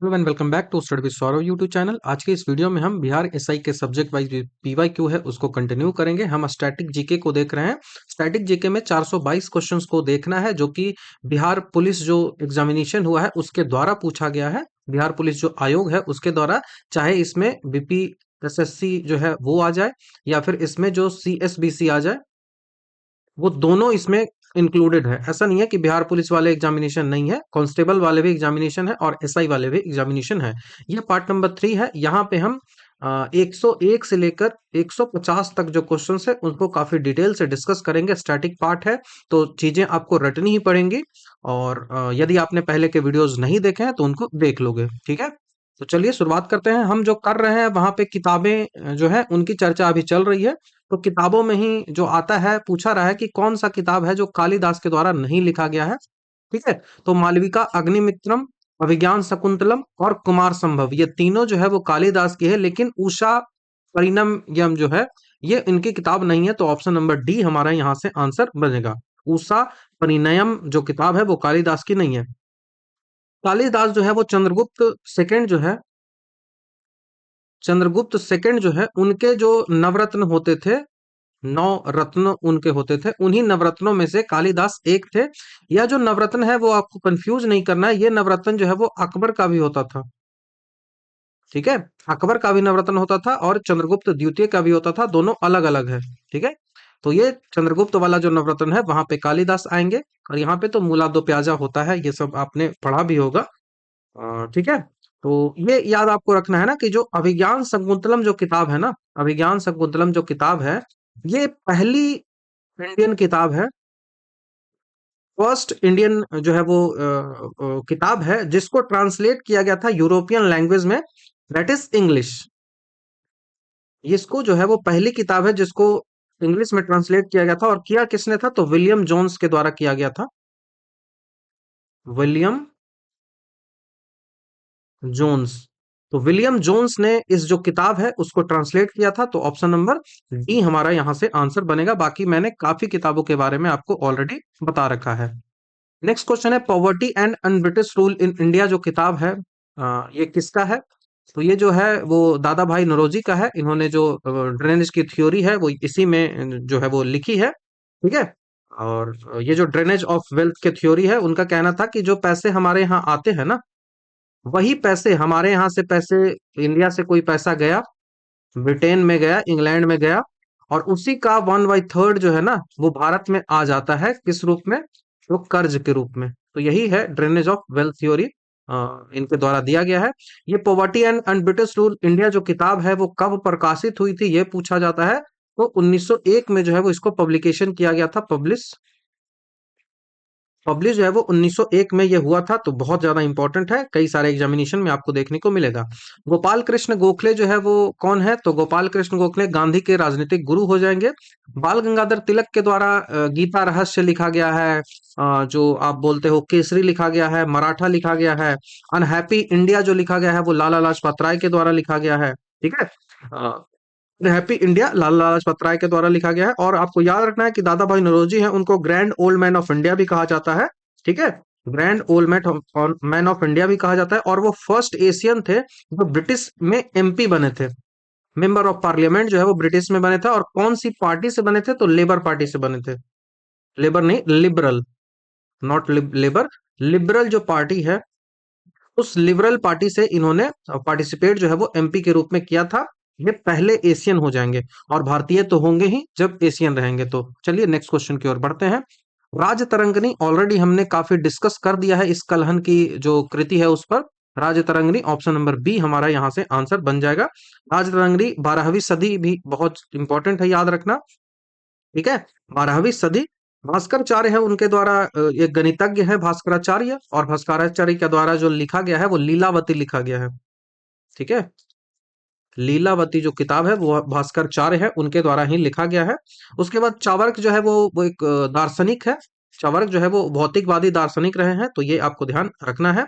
Hello and welcome back to study with Saurabh YouTube channel. आज के इस वीडियो में हम बिहार एसआई के सब्जेक्ट वाइज पीवाईक्यू है उसको कंटिन्यू करेंगे। हम स्टैटिक जीके को देख रहे हैं। स्टैटिक जीके में 422 क्वेश्चंस को देखना है जो कि बिहार पुलिस जो एग्जामिनेशन हुआ है उसके द्वारा पूछा गया है। बिहार पुलिस जो आयोग है उसके द्वारा, चाहे इसमें बीपी एसएससी जो है वो आ जाए या फिर इसमें जो सीएसबीसी आ जाए, वो दोनों इसमें इंक्लूडेड है। ऐसा नहीं है कि बिहार पुलिस वाले एग्जामिनेशन नहीं है, कांस्टेबल वाले भी एग्जामिनेशन है और एसआई वाले भी एग्जामिनेशन है। ये पार्ट नंबर 3 है। यहाँ पे हम 101 से लेकर 150 तक जो क्वेश्चंस है उनको काफी डिटेल से डिस्कस करेंगे। स्टैटिक पार्ट है तो चीजें आपको रटनी ही पड़ेंगी, और यदि आपने पहले के वीडियोस नहीं देखे हैं तो उनको देख लोगे। ठीक है, तो चलिए शुरुआत करते हैं। हम जो कर रहे हैं वहां पे किताबें जो है उनकी चर्चा अभी चल रही है। तो किताबों में ही जो आता है, पूछा रहा है कि कौन सा किताब है जो कालिदास के द्वारा नहीं लिखा गया है। ठीक है, तो मालविका अग्निमित्रम, अभिज्ञान शकुंतलम और कुमार संभव, ये तीनों जो है वो कालिदास की है, लेकिन उषा परिणयम जो है ये इनकी किताब नहीं है। तो ऑप्शन नंबर डी हमारा यहाँ से आंसर बनेगा। उषा परिणयम जो किताब है वो कालिदास की नहीं है। कालिदास जो है वो चंद्रगुप्त सेकंड जो है, चंद्रगुप्त सेकंड जो है उनके जो नवरत्न होते थे, 9 रत्न उनके होते थे, उन्हीं नवरत्नों में से कालिदास एक थे। यह जो नवरत्न है वो आपको कंफ्यूज नहीं करना है, ये नवरत्न जो है वो अकबर का भी होता था। ठीक है, अकबर का भी नवरत्न होता था और चंद्रगुप्त द्वितीय का भी होता था, दोनों अलग अलग है। ठीक है, तो ये चंद्रगुप्त वाला जो नवरत्न है वहां पे कालिदास आएंगे। और यहाँ पे तो मूला दो प्याजा होता है, ये सब आपने पढ़ा भी होगा। ठीक है, तो ये याद आपको रखना है ना कि जो अभिज्ञान शकुंतलम जो किताब है ना, अभिज्ञान शकुंतलम जो किताब है, ये पहली इंडियन किताब है, फर्स्ट इंडियन जो है वो किताब है जिसको ट्रांसलेट किया गया था यूरोपियन लैंग्वेज में, दैट इज इंग्लिश। इसको जो है वो पहली किताब है जिसको इंग्लिश में ट्रांसलेट किया गया था। और किया किसने था? तो विलियम जोन्स के द्वारा किया गया था। William Jones. तो विलियम जोन्स ने इस जो किताब है उसको ट्रांसलेट किया था। तो ऑप्शन नंबर डी हमारा यहां से आंसर बनेगा। बाकी मैंने काफी किताबों के बारे में आपको ऑलरेडी बता रखा है। नेक्स्ट क्वेश्चन है, poverty and un British rule in India जो किताब है, ये किसका है? तो ये जो है वो दादा भाई नौरोजी का है। इन्होंने जो ड्रेनेज की थ्योरी है वो इसी में जो है वो लिखी है। ठीक है, और ये जो ड्रेनेज ऑफ वेल्थ के थ्योरी है, उनका कहना था कि जो पैसे हमारे यहाँ आते हैं ना, वही पैसे हमारे यहाँ से पैसे, इंडिया से कोई पैसा गया, ब्रिटेन में गया, इंग्लैंड में गया, और उसी का 1/3 जो है ना वो भारत में आ जाता है। किस रूप में? तो कर्ज के रूप में। तो यही है ड्रेनेज ऑफ वेल्थ थ्योरी, इनके द्वारा दिया गया है। ये poverty and un-British rule India जो किताब है वो कब प्रकाशित हुई थी, ये पूछा जाता है। तो 1901 में जो है वो इसको पब्लिकेशन किया गया था। पब्लिश जो है वो 1901 में ये हुआ था। तो बहुत ज्यादा इंपॉर्टेंट है, कई सारे एग्जामिनेशन में आपको देखने को मिलेगा। गोपाल कृष्ण गोखले जो है वो कौन है? तो गोपाल कृष्ण गोखले गांधी के राजनीतिक गुरु हो जाएंगे। बाल गंगाधर तिलक के द्वारा गीता रहस्य लिखा गया है, जो आप बोलते हो केसरी लिखा गया है, मराठा लिखा गया है, अनहैप्पी इंडिया जो लिखा गया है वो लाला लाजपत राय के द्वारा लिखा गया है। ठीक है, हैप्पी इंडिया लाला लाजपत राय के द्वारा लिखा गया है। और आपको याद रखना है कि दादा भाई नौरोजी हैं, उनको grand old man of India भी कहा जाता है। ठीक है, grand old man of India भी कहा जाता है। और वो फर्स्ट एशियन थे जो ब्रिटिश में एमपी बने थे। मेंबर ऑफ पार्लियामेंट जो है वो ब्रिटिश में बने थे। और कौन सी पार्टी से बने थे? तो लेबर पार्टी से बने थे। लेबर नहीं, लिबरल, नॉट लेबर, लिबरल जो पार्टी है, उस लिबरल पार्टी से इन्होंने पार्टिसिपेट जो है वो एमपी के रूप में किया था। ये पहले एशियन हो जाएंगे, और भारतीय तो होंगे ही जब एशियन रहेंगे। तो चलिए नेक्स्ट क्वेश्चन की ओर बढ़ते हैं। राजतरंगिणी ऑलरेडी हमने काफी डिस्कस कर दिया है, इस कलहन की जो कृति है उस पर। राजतरंगिणी ऑप्शन नंबर बी हमारा यहाँ से आंसर बन जाएगा। राजतरंगिणी 12वीं सदी भी बहुत इंपॉर्टेंट है, याद रखना। ठीक है, 12वीं सदी, भास्कराचार्य है उनके द्वारा, एक गणितज्ञ है भास्कराचार्य, और भास्कराचार्य के द्वारा जो लिखा गया है वो लीलावती लिखा गया है। ठीक है, लीलावती जो किताब है वो भास्कराचार्य है उनके द्वारा ही लिखा गया है। उसके बाद चाणक्य जो है वो एक दार्शनिक है। चाणक्य जो है वो भौतिकवादी दार्शनिक रहे हैं, तो ये आपको ध्यान रखना है।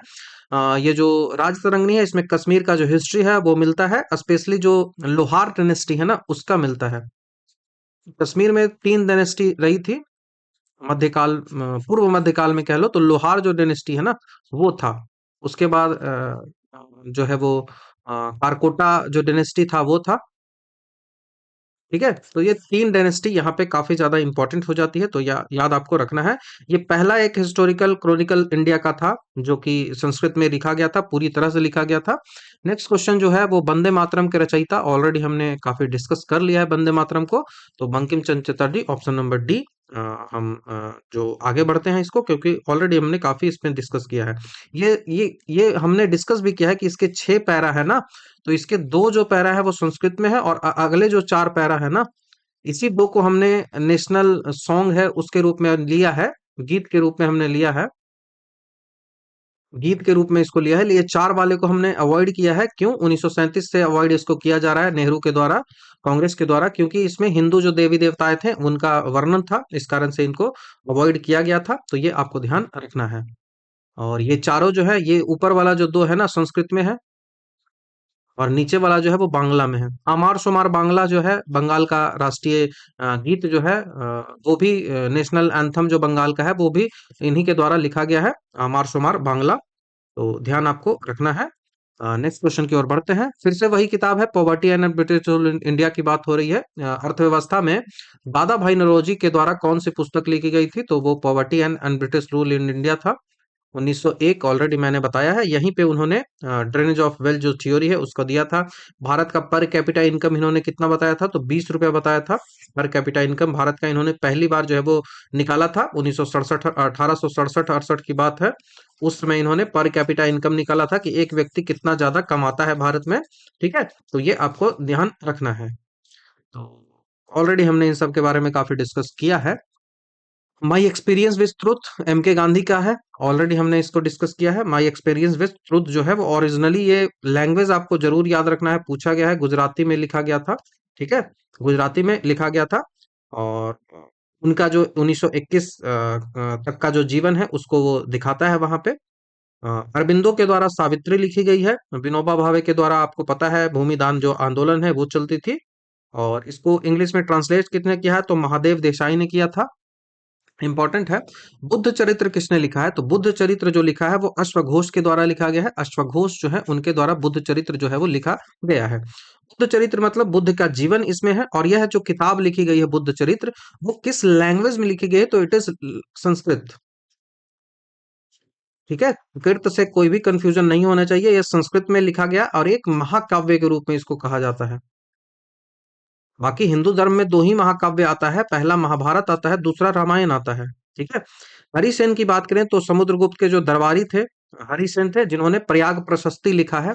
ये जो राजतरंगिणी है इसमें कश्मीर का जो हिस्ट्री है वो मिलता है, स्पेशली जो लोहार डायनेस्टी है ना उसका मिलता है। कश्मीर में 3 डायनेस्टी रही थी मध्यकाल, पूर्व मध्यकाल में कह लो, तो लोहार जो डायनेस्टी है ना वो था। उसके बाद जो है वो कारकोटा जो डायनेस्टी था वो था। ठीक है, तो ये तीन डायनेस्टी यहाँ पे काफी ज्यादा इंपॉर्टेंट हो जाती है, तो याद आपको रखना है। ये पहला एक हिस्टोरिकल क्रॉनिकल इंडिया का था जो कि संस्कृत में लिखा गया था, पूरी तरह से लिखा गया था। नेक्स्ट क्वेश्चन जो है वो वंदे मातरम के रचयिता, ऑलरेडी हमने काफी डिस्कस कर लिया है वंदे मातरम को, तो Bankim Chandra Chatterjee, option number D. हम जो आगे बढ़ते हैं इसको, क्योंकि ऑलरेडी हमने काफी इसमें डिस्कस किया है। ये हमने डिस्कस भी किया है कि इसके 6 पैरा है ना, तो इसके 2 जो पैरा है वो संस्कृत में है, और अगले जो 4 पैरा है ना, इसी 2 को हमने नेशनल सॉन्ग है उसके रूप में लिया है, गीत के रूप में हमने लिया है, गीत के रूप में इसको लिया है। ये 4 वाले को हमने अवॉइड किया है, क्यों? 1937 से अवॉइड इसको किया जा रहा है नेहरू के द्वारा, कांग्रेस के द्वारा, क्योंकि इसमें हिंदू जो देवी देवताएं थे उनका वर्णन था, इस कारण से इनको अवॉइड किया गया था, तो ये आपको ध्यान रखना है। और ये चारों जो है, ये ऊपर वाला जो 2 है ना संस्कृत में है, और नीचे वाला जो है वो बांग्ला में है। आमार सुमार बांग्ला जो है बंगाल का राष्ट्रीय गीत जो है, वो भी नेशनल एंथम जो बंगाल का है वो भी इन्हीं के द्वारा लिखा गया है, आमार सुमार बांग्ला, तो ध्यान आपको रखना है। नेक्स्ट क्वेश्चन की ओर बढ़ते हैं, फिर से वही किताब है, poverty and British rule in India की बात हो रही है। अर्थव्यवस्था में दादा भाई नौरोजी के द्वारा कौन सी पुस्तक लिखी गई थी, तो वो poverty and British rule in India था। 1901 ऑलरेडी मैंने बताया है, यहीं पे उन्होंने ड्रेनेज ऑफ वेल्थ जो थ्योरी है उसको दिया था। भारत का पर कैपिटा इनकम इन्होंने कितना बताया था, तो 20 रुपया बताया था। पर कैपिटा इनकम भारत का इन्होंने पहली बार जो है वो निकाला था 1967, 1867-68 की बात है। उस समय इन्होंने पर कैपिटा इनकम निकाला था कि एक व्यक्ति कितना ज्यादा कमाता है भारत में। ठीक है, तो ये आपको ध्यान रखना है। तो ऑलरेडी हमने इन सब के बारे में काफी डिस्कस किया है। My experience with truth M K Gandhi का है, ऑलरेडी हमने इसको डिस्कस किया है। माई एक्सपीरियंस विद ट्रुथ जो है वो ओरिजिनली, ये लैंग्वेज आपको जरूर याद रखना है, पूछा गया है, गुजराती में लिखा गया था। ठीक है, गुजराती में लिखा गया था। और उनका जो 1921 तक का जो जीवन है उसको वो दिखाता है वहां पे। अरबिंदो के द्वारा सावित्री लिखी गई है। विनोबा भावे के द्वारा आपको पता है भूमिदान जो आंदोलन है वो चलती थी, और इसको इंग्लिश में ट्रांसलेट किसने किया है, तो महादेव देसाई ने किया था। इंपॉर्टेंट है। बुद्ध चरित्र किसने लिखा है, तो बुद्ध चरित्र जो लिखा है वो अश्वघोष के द्वारा लिखा गया है। अश्वघोष जो है उनके द्वारा बुद्ध चरित्र जो है वो लिखा गया है। बुद्ध चरित्र मतलब बुद्ध का जीवन इसमें है, और यह जो किताब लिखी गई है बुद्ध चरित्र, वो किस लैंग्वेज में लिखी गई है, तो इट इज संस्कृत। ठीक है, कृत से कोई भी कंफ्यूजन नहीं होना चाहिए, यह संस्कृत में लिखा गया और एक महाकाव्य के रूप में इसको कहा जाता है। बाकी हिंदू धर्म में 2 ही महाकाव्य आता है, पहला महाभारत आता है, दूसरा रामायण आता है। ठीक है, हरिसेन की बात करें तो समुद्रगुप्त के जो दरबारी थे हरिसेन थे, जिन्होंने प्रयाग प्रशस्ति लिखा है।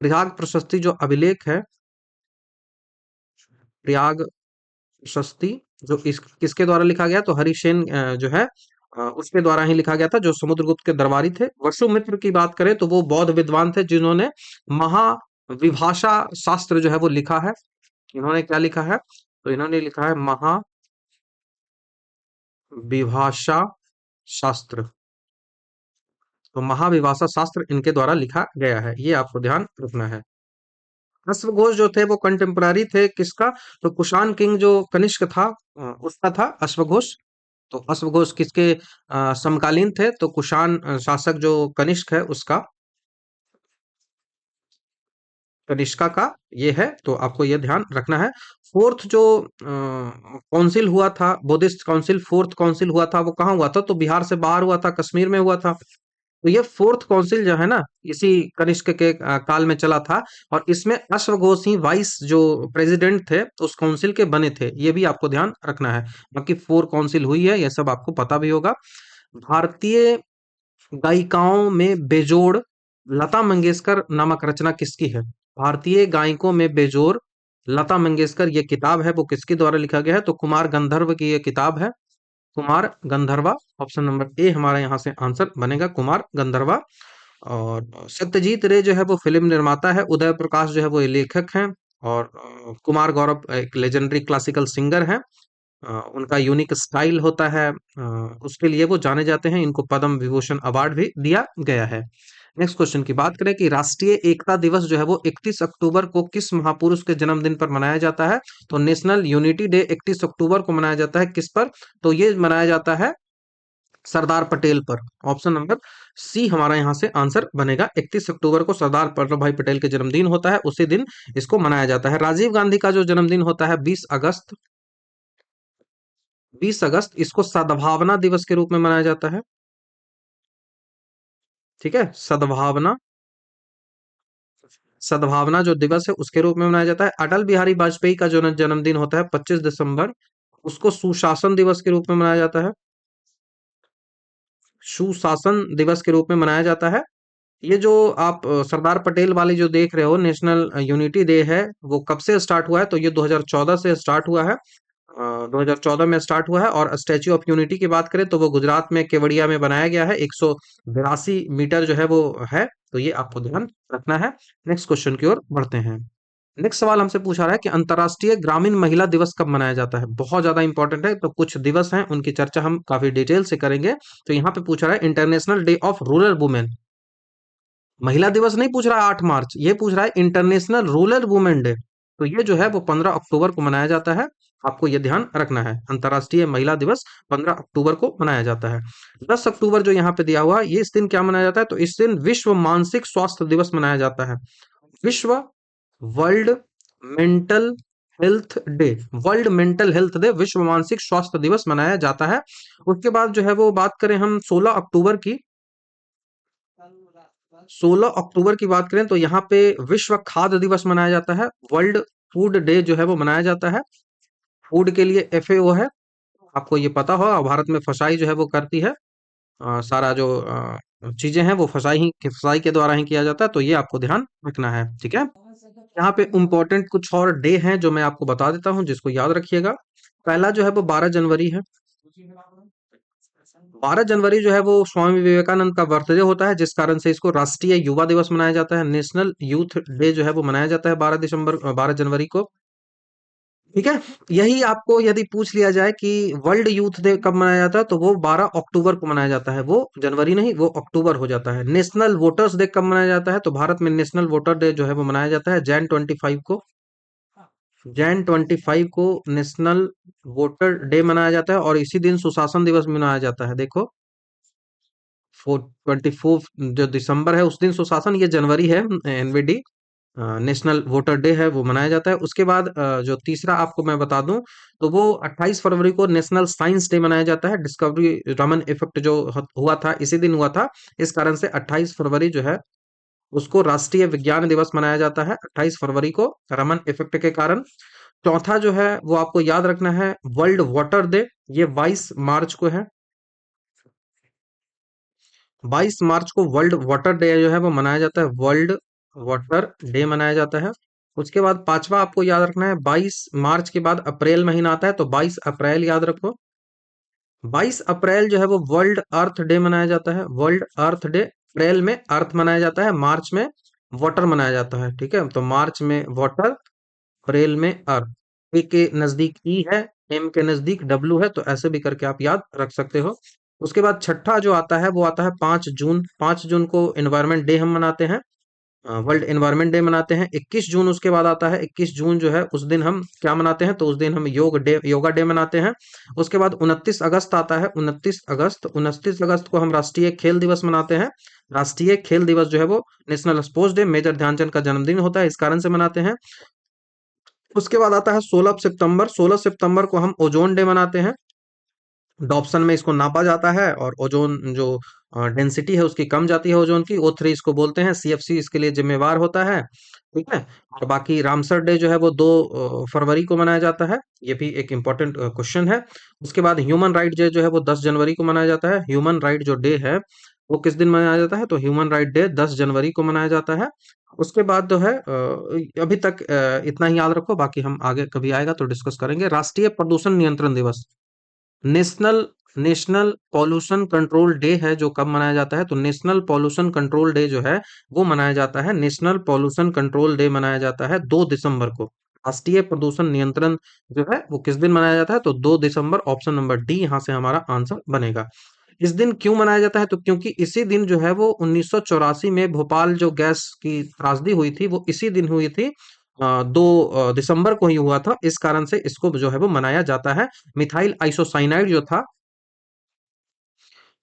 प्रयाग प्रशस्ति जो अभिलेख है, प्रयाग प्रशस्ति जो इस किसके द्वारा लिखा गया, तो हरिसेन जो है उसके द्वारा ही लिखा गया था, जो समुद्रगुप्त के दरबारी थे। वसुमित्र की बात करें तो वो बौद्ध विद्वान थे, जिन्होंने महाविभाषा शास्त्र जो है वो लिखा है। इन्होंने क्या लिखा है, तो इन्होंने लिखा है महाविभाषा शास्त्र। तो महाविभाषा शास्त्र इनके द्वारा लिखा गया है, ये आपको ध्यान रखना है। अश्वघोष जो थे वो कंटेम्पररी थे किसका, तो कुषाण किंग जो कनिष्क था उसका था अश्वघोष। तो अश्वघोष किसके समकालीन थे, तो कुषाण शासक जो कनिष्क है उसका, कनिष्का का ये है, तो आपको ये ध्यान रखना है। फोर्थ जो काउंसिल हुआ था, बुद्धिस्ट काउंसिल, फोर्थ काउंसिल हुआ था, वो कहाँ हुआ था, तो बिहार से बाहर हुआ था, कश्मीर में हुआ था। तो ये फोर्थ काउंसिल जो है ना, इसी कनिष्क के काल में चला था, और इसमें अश्वघोष ही वाइस जो प्रेसिडेंट थे उस काउंसिल के बने थे, ये भी आपको ध्यान रखना है। बाकी 4 काउंसिल हुई है, ये सब आपको पता भी होगा। भारतीय गायिकाओं में बेजोड़ लता मंगेशकर नामक रचना किसकी है, भारतीय गायकों में बेजोड़ लता मंगेशकर, ये किताब है वो किसके द्वारा लिखा गया है, तो कुमार गंधर्व की ये किताब है, Kumar Gandharva. Option number A हमारा यहाँ से आंसर बनेगा, कुमार गंधर्वा। और सत्यजीत रे जो है वो फिल्म निर्माता है, उदय प्रकाश जो है वो लेखक हैं, और कुमार गौरव एक लेजेंडरी क्लासिकल सिंगर हैं। उनका यूनिक स्टाइल होता है, उसके लिए वो जाने जाते हैं, इनको पद्म विभूषण अवार्ड भी दिया गया है। नेक्स्ट क्वेश्चन की बात करें कि राष्ट्रीय एकता दिवस जो है वो 31 अक्टूबर को किस महापुरुष के जन्मदिन पर मनाया जाता है, तो नेशनल यूनिटी डे 31 अक्टूबर को मनाया जाता है, किस पर, तो ये मनाया जाता है सरदार पटेल पर। ऑप्शन नंबर सी हमारा यहाँ से आंसर बनेगा। 31 अक्टूबर को सरदार वल्लभ भाई पटेल के जन्मदिन होता है, उसी दिन इसको मनाया जाता है। राजीव गांधी का जो जन्मदिन होता है 20 अगस्त, 20 अगस्त इसको सद्भावना दिवस के रूप में मनाया जाता है। ठीक है, सद्भावना, सद्भावना जो दिवस है उसके रूप में मनाया जाता है। अटल बिहारी वाजपेयी का जो जन्मदिन होता है 25 दिसंबर, उसको सुशासन दिवस के रूप में मनाया जाता है। सुशासन दिवस के रूप में मनाया जाता है। ये जो आप सरदार पटेल वाली जो देख रहे हो नेशनल यूनिटी डे है, वो कब से स्टार्ट हुआ है? तो ये 2014 से स्टार्ट हुआ है। 2014 में स्टार्ट हुआ है। और स्टैच्यू ऑफ यूनिटी की बात करें तो वो गुजरात में केवड़िया में बनाया गया है। 182 मीटर जो है वो है। तो ये आपको ध्यान रखना है। नेक्स्ट क्वेश्चन की ओर बढ़ते हैं। नेक्स्ट सवाल हमसे पूछा रहा है कि अंतर्राष्ट्रीय ग्रामीण महिला दिवस कब मनाया जाता है? बहुत ज्यादा इंपॉर्टेंट है। तो कुछ दिवस हैं उनकी चर्चा हम काफी डिटेल से करेंगे। तो यहाँ पे पूछा रहा है international day of rural women. महिला दिवस नहीं पूछ रहा है 8 मार्च, ये पूछ रहा है इंटरनेशनल रूरल वुमेन डे। तो ये जो है वो 15 अक्टूबर को मनाया जाता है। आपको ये ध्यान रखना है, अंतर्राष्ट्रीय महिला दिवस 15 अक्टूबर को मनाया जाता है। 10 अक्टूबर जो यहाँ पे दिया हुआ है, ये इस दिन क्या मनाया जाता है? तो इस दिन विश्व मानसिक स्वास्थ्य दिवस मनाया जाता है। विश्व, world mental health day, world mental health day, विश्व मानसिक स्वास्थ्य दिवस मनाया जाता है। उसके बाद जो है वो बात करें हम 16 अक्टूबर की, 16 अक्टूबर की बात करें तो यहाँ पे विश्व खाद्य दिवस मनाया जाता है। वर्ल्ड फूड डे जो है वो मनाया जाता है। फूड के लिए एफएओ है, आपको ये पता हो। भारत में फसाई जो है वो करती है। सारा जो चीजें हैं वो फसाई के द्वारा ही किया जाता है। तो ये आपको ध्यान रखना है। ठीक है, यहाँ पे इम्पोर्टेंट कुछ और डे हैं जो मैं आपको बता देता हूँ, जिसको याद रखिएगा। पहला जो है वो 12 जनवरी है। 12 जनवरी जो है वो स्वामी विवेकानंद का बर्थडे होता है, जिस कारण से इसको राष्ट्रीय युवा दिवस मनाया जाता है। नेशनल यूथ डे जो है वो मनाया जाता है 12 जनवरी को। ठीक है, यही आपको यदि पूछ लिया जाए कि वर्ल्ड यूथ डे कब मनाया जाता है, तो वो 12 अक्टूबर को मनाया जाता है। वो जनवरी नहीं, वो अक्टूबर हो जाता है। नेशनल वोटर्स डे कब मनाया जाता है? तो भारत में नेशनल वोटर डे जो है वो मनाया जाता है Jan 25 को। Jan 25 को नेशनल वोटर डे मनाया जाता है। और इसी दिन सुशासन दिवस भी मनाया जाता है। देखो, 24 जो दिसंबर है उस दिन सुशासन, ये जनवरी है, एनवीडी नेशनल वोटर डे है, वो मनाया जाता है। उसके बाद जो तीसरा आपको मैं बता दूं, तो वो 28 फरवरी को नेशनल साइंस डे मनाया जाता है। डिस्कवरी रमन इफेक्ट जो हुआ था इसी दिन हुआ था, इस कारण से 28 फरवरी जो है उसको राष्ट्रीय विज्ञान दिवस मनाया जाता है, 28 फरवरी को, रमन इफेक्ट के कारण। चौथा जो है वो आपको याद रखना है, वर्ल्ड वाटर डे, ये 22 मार्च को है। 22 मार्च को वर्ल्ड वाटर डे जो है वो मनाया जाता है, वर्ल्ड वाटर डे मनाया जाता है। उसके बाद पांचवा आपको याद रखना है, 22 मार्च के बाद अप्रैल महीना आता है, तो 22 अप्रैल याद रखो। 22 अप्रैल जो है वो वर्ल्ड अर्थ डे मनाया जाता है, वर्ल्ड अर्थ डे। अप्रैल में अर्थ मनाया जाता है, मार्च में वाटर मनाया जाता है। ठीक है, तो मार्च में वाटर, अप्रैल में अर्थ। ए के नजदीक ई है, एम के नजदीक डब्लू है, तो ऐसे भी करके आप याद रख सकते हो। उसके बाद छठा जो आता है वो आता है 5 जून। 5 जून को एनवायरनमेंट डे हम मनाते हैं, वर्ल्ड एनवायरनमेंट डे मनाते हैं। 21 जून उसके बाद आता है, 21 जून जो है उस दिन हम क्या मनाते हैं? तो उस दिन हम योगा डे मनाते हैं। उसके बाद 29 अगस्त आता है, 29 अगस्त, 29 अगस्त को हम राष्ट्रीय खेल दिवस मनाते हैं। राष्ट्रीय खेल दिवस जो है वो national sports day, major Dhyanchand का जन्मदिन होता है, इस कारण से मनाते हैं। उसके बाद आता है 16 सितंबर। 16 सितंबर को हम ओजोन डे मनाते हैं। डॉप्सन में इसको नापा जाता है और ओजोन जो डेंसिटी है उसकी कम जाती है, ओजोन की, O3 इसको बोलते हैं। सीएफसी इसके लिए जिम्मेवार होता है। ठीक है, और बाकी रामसर डे जो है वो 2 फरवरी को मनाया जाता है। ये भी एक इम्पोर्टेंट क्वेश्चन है। उसके बाद ह्यूमन राइट डे जो है वो 10 जनवरी को मनाया जाता है। ह्यूमन राइट जो डे है वो किस दिन मनाया जाता है? तो ह्यूमन राइट डे 10 जनवरी को मनाया जाता है। उसके बाद जो है अभी तक इतना ही याद रखो, बाकी हम आगे कभी आएगा तो डिस्कस करेंगे। राष्ट्रीय प्रदूषण नियंत्रण दिवस, national national pollution control day है, जो कब मनाया जाता है? तो नेशनल पॉल्यूशन कंट्रोल डे जो है वो मनाया जाता है, नेशनल पॉल्यूशन कंट्रोल डे मनाया जाता है 2 दिसंबर को। राष्ट्रीय प्रदूषण नियंत्रण जो है वो किस दिन मनाया जाता है? तो 2 दिसंबर, ऑप्शन नंबर डी यहाँ से हमारा आंसर बनेगा। इस दिन क्यों मनाया जाता है? तो क्योंकि इसी दिन जो है वो 1984 में भोपाल जो गैस की त्रासदी हुई थी वो इसी दिन हुई थी। 2 दिसंबर को ही हुआ था, इस कारण से इसको जो है वो मनाया जाता है। मिथाइल आइसोसाइनाइड जो था,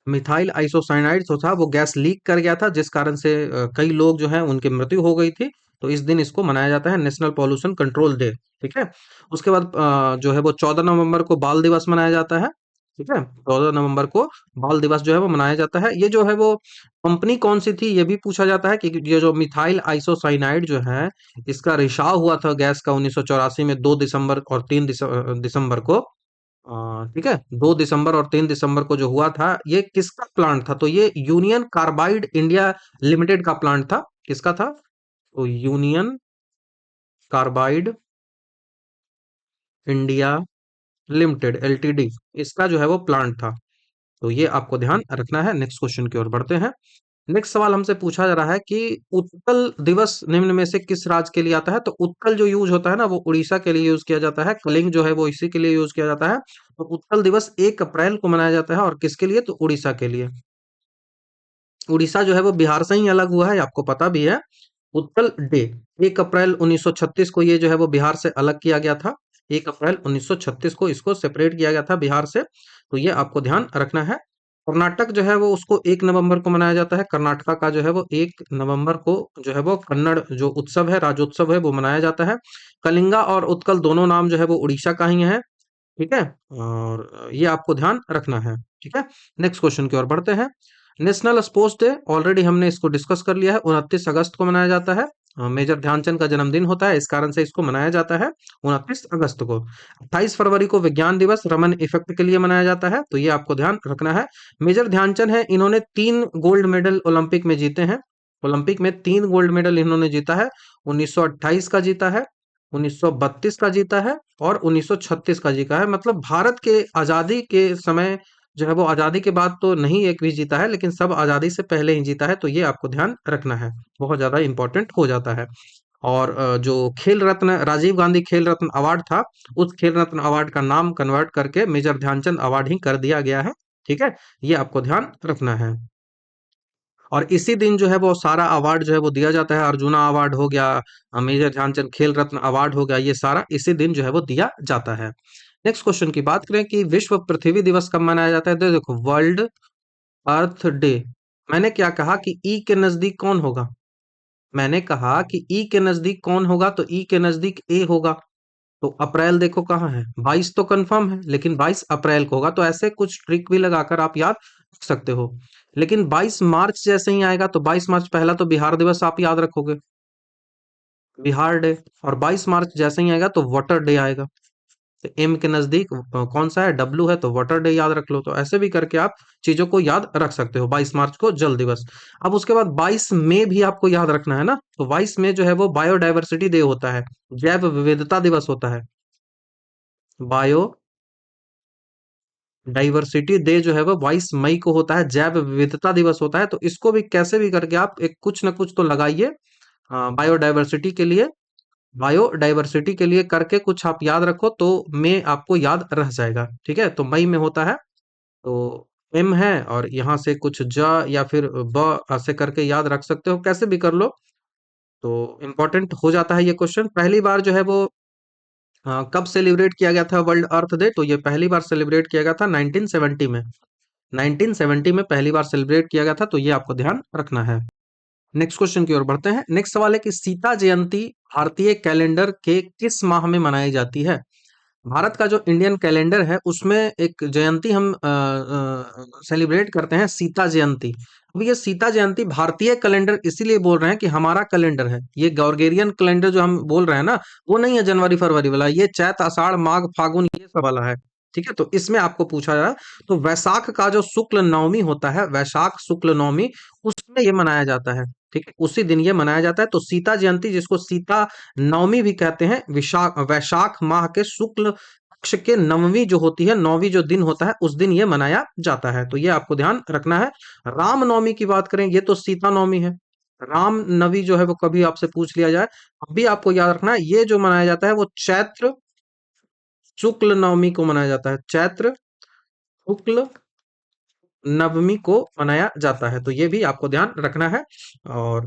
मिथाइल आइसोसाइनाइड जो था वो गैस लीक कर गया था, जिस कारण से कई लोग जो है उनकी मृत्यु हो गई थी। तो इस दिन इसको मनाया जाता है नेशनल पॉल्यूशन कंट्रोल डे। ठीक है। उसके बाद जो है वो 14 नवंबर को बाल दिवस मनाया जाता है। ठीक है। 14 नवंबर को बाल दिवस जो है वो मनाया जाता है। ये जो है वो कंपनी कौन सी थी ये भी पूछा जाता है, कि ये जो मिथाइल आइसोसाइनाइड जो है इसका रिसाव हुआ था गैस का 1984 में 2 दिसंबर और 3 दिसंबर को। ठीक है। 2 दिसंबर और 3 दिसंबर को जो हुआ था ये किसका प्लांट था? तो ये यूनियन कार्बाइड इंडिया लिमिटेड का प्लांट था। किसका था? तो union carbide India limited LTD, इसका जो है वो प्लांट था। तो ये आपको ध्यान रखना है। नेक्स्ट क्वेश्चन की ओर बढ़ते हैं। नेक्स्ट सवाल हमसे पूछा जा रहा है कि उत्कल दिवस निम्न में से किस राज्य के लिए आता है? तो उत्कल जो यूज होता है ना वो उड़ीसा के लिए यूज किया जाता है। कलिंग जो है वो इसी के लिए यूज किया जाता है। तो उत्कल दिवस 1 अप्रैल को मनाया जाता है, और किसके लिए? तो उड़ीसा के लिए। उड़ीसा जो है वो बिहार से ही अलग हुआ है, आपको पता भी है। उत्कल डे 1 अप्रैल 1936 को ये जो है वो बिहार से अलग किया गया था। 1 अप्रैल 1936 को इसको सेपरेट किया गया था बिहार से। तो ये आपको ध्यान रखना है। कर्नाटक जो है वो उसको 1 नवंबर को मनाया जाता है। कर्नाटका का जो है वो 1 नवंबर को जो है वो कन्नड़ जो उत्सव है, राज्योत्सव है, वो मनाया जाता है। कलिंगा और उत्कल दोनों नाम जो है वो उड़ीसा का ही है। ठीक है। और ये आपको ध्यान रखना है। ठीक है। नेक्स्ट क्वेश्चन की ओर बढ़ते हैं। नेशनल स्पोर्ट्स डे ऑलरेडी हमने इसको डिस्कस कर लिया है। 29 अगस्त को मनाया जाता है। मेजर ध्यानचंद का जन्मदिन होता है, इस कारण से इसको मनाया जाता है 29 अगस्त को। 28 फरवरी को विज्ञान दिवस रमन इफेक्ट के लिए मनाया जाता है। तो ये आपको ध्यान रखना है। मेजर ध्यानचंद है, इन्होंने 3 गोल्ड मेडल ओलंपिक में जीते हैं। ओलंपिक में 3 गोल्ड मेडल इन्होंने जीता है। 1928 का जीता है, 1932 का जीता है, और 1936 का जीता है। मतलब भारत के आजादी के समय जो है वो आजादी के बाद तो नहीं एक भी जीता है, लेकिन सब आजादी से पहले ही जीता है। तो ये आपको ध्यान रखना है, बहुत ज्यादा इंपॉर्टेंट हो जाता है। और जो खेल रत्न राजीव गांधी खेल रत्न अवार्ड था, उस खेल रत्न अवार्ड का नाम कन्वर्ट करके मेजर ध्यानचंद अवार्ड ही कर दिया गया है। ठीक है। ये आपको ध्यान रखना है। और इसी दिन जो है वो सारा अवार्ड जो है वो दिया जाता है। अर्जुना अवार्ड हो गया, मेजर ध्यानचंद खेल रत्न अवार्ड हो गया, ये सारा इसी दिन जो है वो दिया जाता है। नेक्स्ट क्वेश्चन की बात करें कि विश्व पृथ्वी दिवस कब मनाया जाता है? तो देखो, वर्ल्ड अर्थ डे। मैंने क्या कहा कि ई के नजदीक कौन होगा? मैंने कहा कि ई के नजदीक कौन होगा? तो ई के नजदीक ए होगा। तो अप्रैल देखो कहाँ है, 22 तो कंफर्म है, लेकिन 22 अप्रैल को होगा। तो ऐसे कुछ ट्रिक भी लगाकर आप याद रख सकते हो। लेकिन 22 मार्च जैसे ही आएगा, तो 22 मार्च पहला तो बिहार दिवस आप याद रखोगे, बिहार डे। और 22 मार्च जैसे ही आएगा तो वाटर डे आएगा। तो एम के नजदीक कौन सा है? डब्लू है, तो वाटर डे याद रख लो। तो ऐसे भी करके आप चीजों को याद रख सकते हो। 22 मार्च को जल दिवस। अब उसके बाद 22 मई भी आपको याद रखना है ना। तो 22 मई जो है वो बायोडाइवर्सिटी डे होता है, जैव विविधता दिवस होता है। बायो डाइवर्सिटी डे जो है वो 22 मई को होता है, जैव विविधता दिवस होता है। तो इसको भी कैसे भी करके आप एक कुछ ना कुछ तो लगाइए बायोडाइवर्सिटी के लिए। बायोडाइवर्सिटी के लिए करके कुछ आप याद रखो, तो मई आपको याद रह जाएगा। ठीक है। तो मई में होता है। तो एम है, और यहाँ से कुछ ज या फिर ब ऐसे करके याद रख सकते हो, कैसे भी कर लो। तो इम्पोर्टेंट हो जाता है ये क्वेश्चन। पहली बार जो है वो कब सेलिब्रेट किया गया था वर्ल्ड अर्थ डे? तो ये पहली बार सेलिब्रेट किया गया था 1970 में। 1970 में पहली बार सेलिब्रेट किया गया था। तो ये आपको ध्यान रखना है। नेक्स्ट क्वेश्चन की ओर बढ़ते हैं। नेक्स्ट सवाल है कि सीता जयंती भारतीय कैलेंडर के किस माह में मनाई जाती है? भारत का जो इंडियन कैलेंडर है उसमें एक जयंती हम सेलिब्रेट करते हैं, सीता जयंती। अब ये सीता जयंती भारतीय कैलेंडर इसीलिए बोल रहे हैं कि हमारा कैलेंडर है ये, गॉर्गेरियन कैलेंडर जो हम बोल रहे हैं ना, वो नहीं है जनवरी फरवरी वाला, ये चैत आषाढ़ माघ फागुन ये सब वाला है। ठीक है। तो इसमें आपको पूछा जा रहा है। तो वैशाख का जो शुक्ल नवमी होता है, वैशाख शुक्ल नवमी, उसमें ये मनाया जाता है। ठीक है। उसी दिन ये मनाया जाता है। तो सीता जयंती, जिसको सीता नवमी भी कहते हैं, विशाख वैशाख माह के शुक्ल पक्ष के नवमी जो होती है, नौवीं जो दिन होता है, उस दिन ये मनाया जाता है। तो ये आपको ध्यान रखना है। राम नवमी की बात करें, ये तो सीता नवमी है। राम नवमी जो है वो कभी आपसे पूछ लिया जाए, अभी आपको याद रखना है, ये जो मनाया जाता है वो चैत्र शुक्ल नवमी को मनाया जाता है। चैत्र शुक्ल नवमी को मनाया जाता है। तो ये भी आपको ध्यान रखना है। और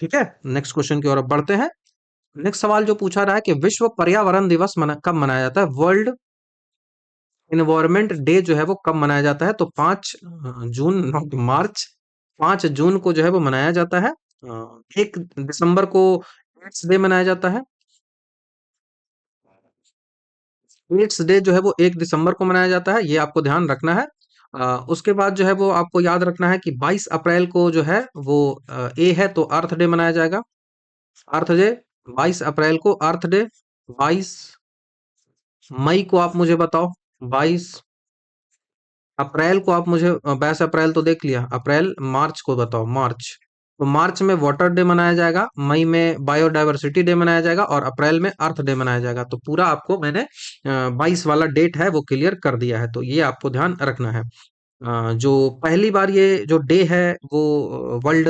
ठीक है। नेक्स्ट क्वेश्चन की ओर अब बढ़ते हैं। नेक्स्ट सवाल जो पूछा रहा है कि विश्व पर्यावरण दिवस कब मनाया जाता है? वर्ल्ड इन्वायरमेंट डे जो है वो कब मनाया जाता है? तो 5 जून, नॉट मार्च, 5 जून को जो है वो मनाया जाता है। 1 दिसंबर को एड्स डे मनाया जाता है। एड्स डे जो है वो 1 दिसंबर को मनाया जाता है, ये आपको ध्यान रखना है। उसके बाद जो है वो आपको याद रखना है कि 22 अप्रैल को जो है वो ए है तो अर्थ डे मनाया जाएगा। अर्थ डे 22 अप्रैल को अर्थ डे। 22 मई को आप मुझे बताओ। 22 अप्रैल को आप मुझे 22 अप्रैल तो देख लिया, अप्रैल मार्च को बताओ। मार्च, तो मार्च में वाटर डे मनाया जाएगा, मई में बायोडायवर्सिटी डे मनाया जाएगा और अप्रैल में अर्थ डे मनाया जाएगा। तो पूरा आपको मैंने 22 वाला डेट है वो क्लियर कर दिया है, तो ये आपको ध्यान रखना है। जो पहली बार ये जो डे है वो वर्ल्ड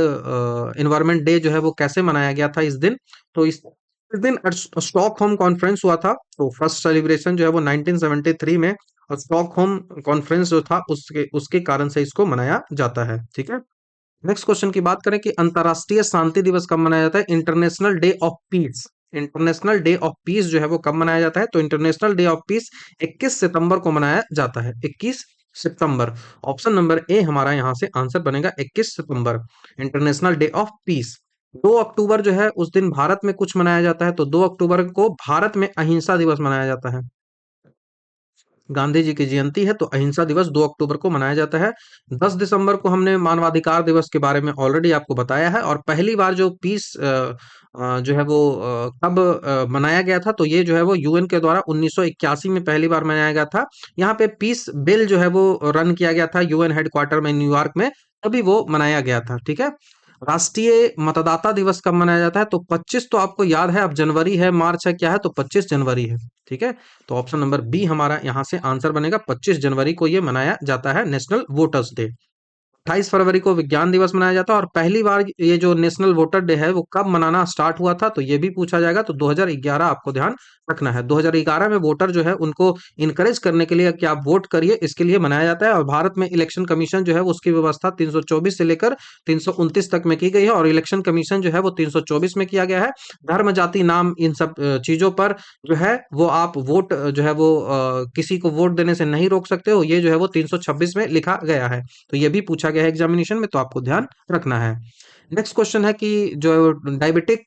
एनवायरनमेंट डे जो है वो कैसे मनाया गया था इस दिन? तो इस दिन स्टॉकहोम कॉन्फ्रेंस हुआ था। तो फर्स्ट सेलिब्रेशन जो है वो 1973 में, और स्टॉकहोम कॉन्फ्रेंस जो था उसके उसके कारण से इसको मनाया जाता है। ठीक है। नेक्स्ट क्वेश्चन की बात करें कि अंतर्राष्ट्रीय शांति दिवस कब मनाया जाता है? International day of peace. International day of peace जो है वो कब मनाया जाता है? तो इंटरनेशनल डे ऑफ पीस 21 सितंबर को मनाया जाता है। 21 सितंबर, ऑप्शन नंबर ए हमारा यहाँ से आंसर बनेगा 21 सितंबर, इंटरनेशनल डे ऑफ पीस। 2 अक्टूबर जो है उस दिन भारत में कुछ मनाया जाता है, तो 2 अक्टूबर को भारत में अहिंसा दिवस मनाया जाता है। गांधी जी की जयंती है तो अहिंसा दिवस 2 अक्टूबर को मनाया जाता है। 10 दिसंबर को हमने मानवाधिकार दिवस के बारे में ऑलरेडी आपको बताया है। और पहली बार जो पीस जो है वो कब मनाया गया था? तो ये जो है वो यूएन के द्वारा 1981 में पहली बार मनाया गया था। यहाँ पे पीस बिल जो है वो रन किया गया था यूएन हेडक्वार्टर में न्यूयॉर्क में, तभी वो मनाया गया था। ठीक है। राष्ट्रीय मतदाता दिवस कब मनाया जाता है? तो 25 तो आपको याद है, अब जनवरी है, मार्च है, क्या है? तो 25 जनवरी है। ठीक है। तो ऑप्शन नंबर बी हमारा यहाँ से आंसर बनेगा, 25 जनवरी को ये मनाया जाता है, नेशनल वोटर्स डे। 28 फरवरी को विज्ञान दिवस मनाया जाता है। और पहली बार ये जो नेशनल वोटर डे है वो कब मनाना स्टार्ट हुआ था? तो ये भी पूछा जाएगा। तो 2011 आपको ध्यान रखना है। 2011 में वोटर जो है उनको इनकरेज करने के लिए कि आप वोट करिए, इसके लिए मनाया जाता है। और भारत में इलेक्शन कमीशन जो है उसकी व्यवस्था 324 से लेकर 329 तक में की गई है। और इलेक्शन कमीशन जो है वो 324 में किया गया है। धर्म, जाति, नाम, इन सब चीजों पर जो है वो आप वोट जो है वो किसी को वोट देने से नहीं रोक सकते हो, ये जो है वो 326 में लिखा गया है। तो ये भी पूछा गया है एग्जामिनेशन में, तो आपको ध्यान रखना है। नेक्स्ट क्वेश्चन है कि जो डायबिटिक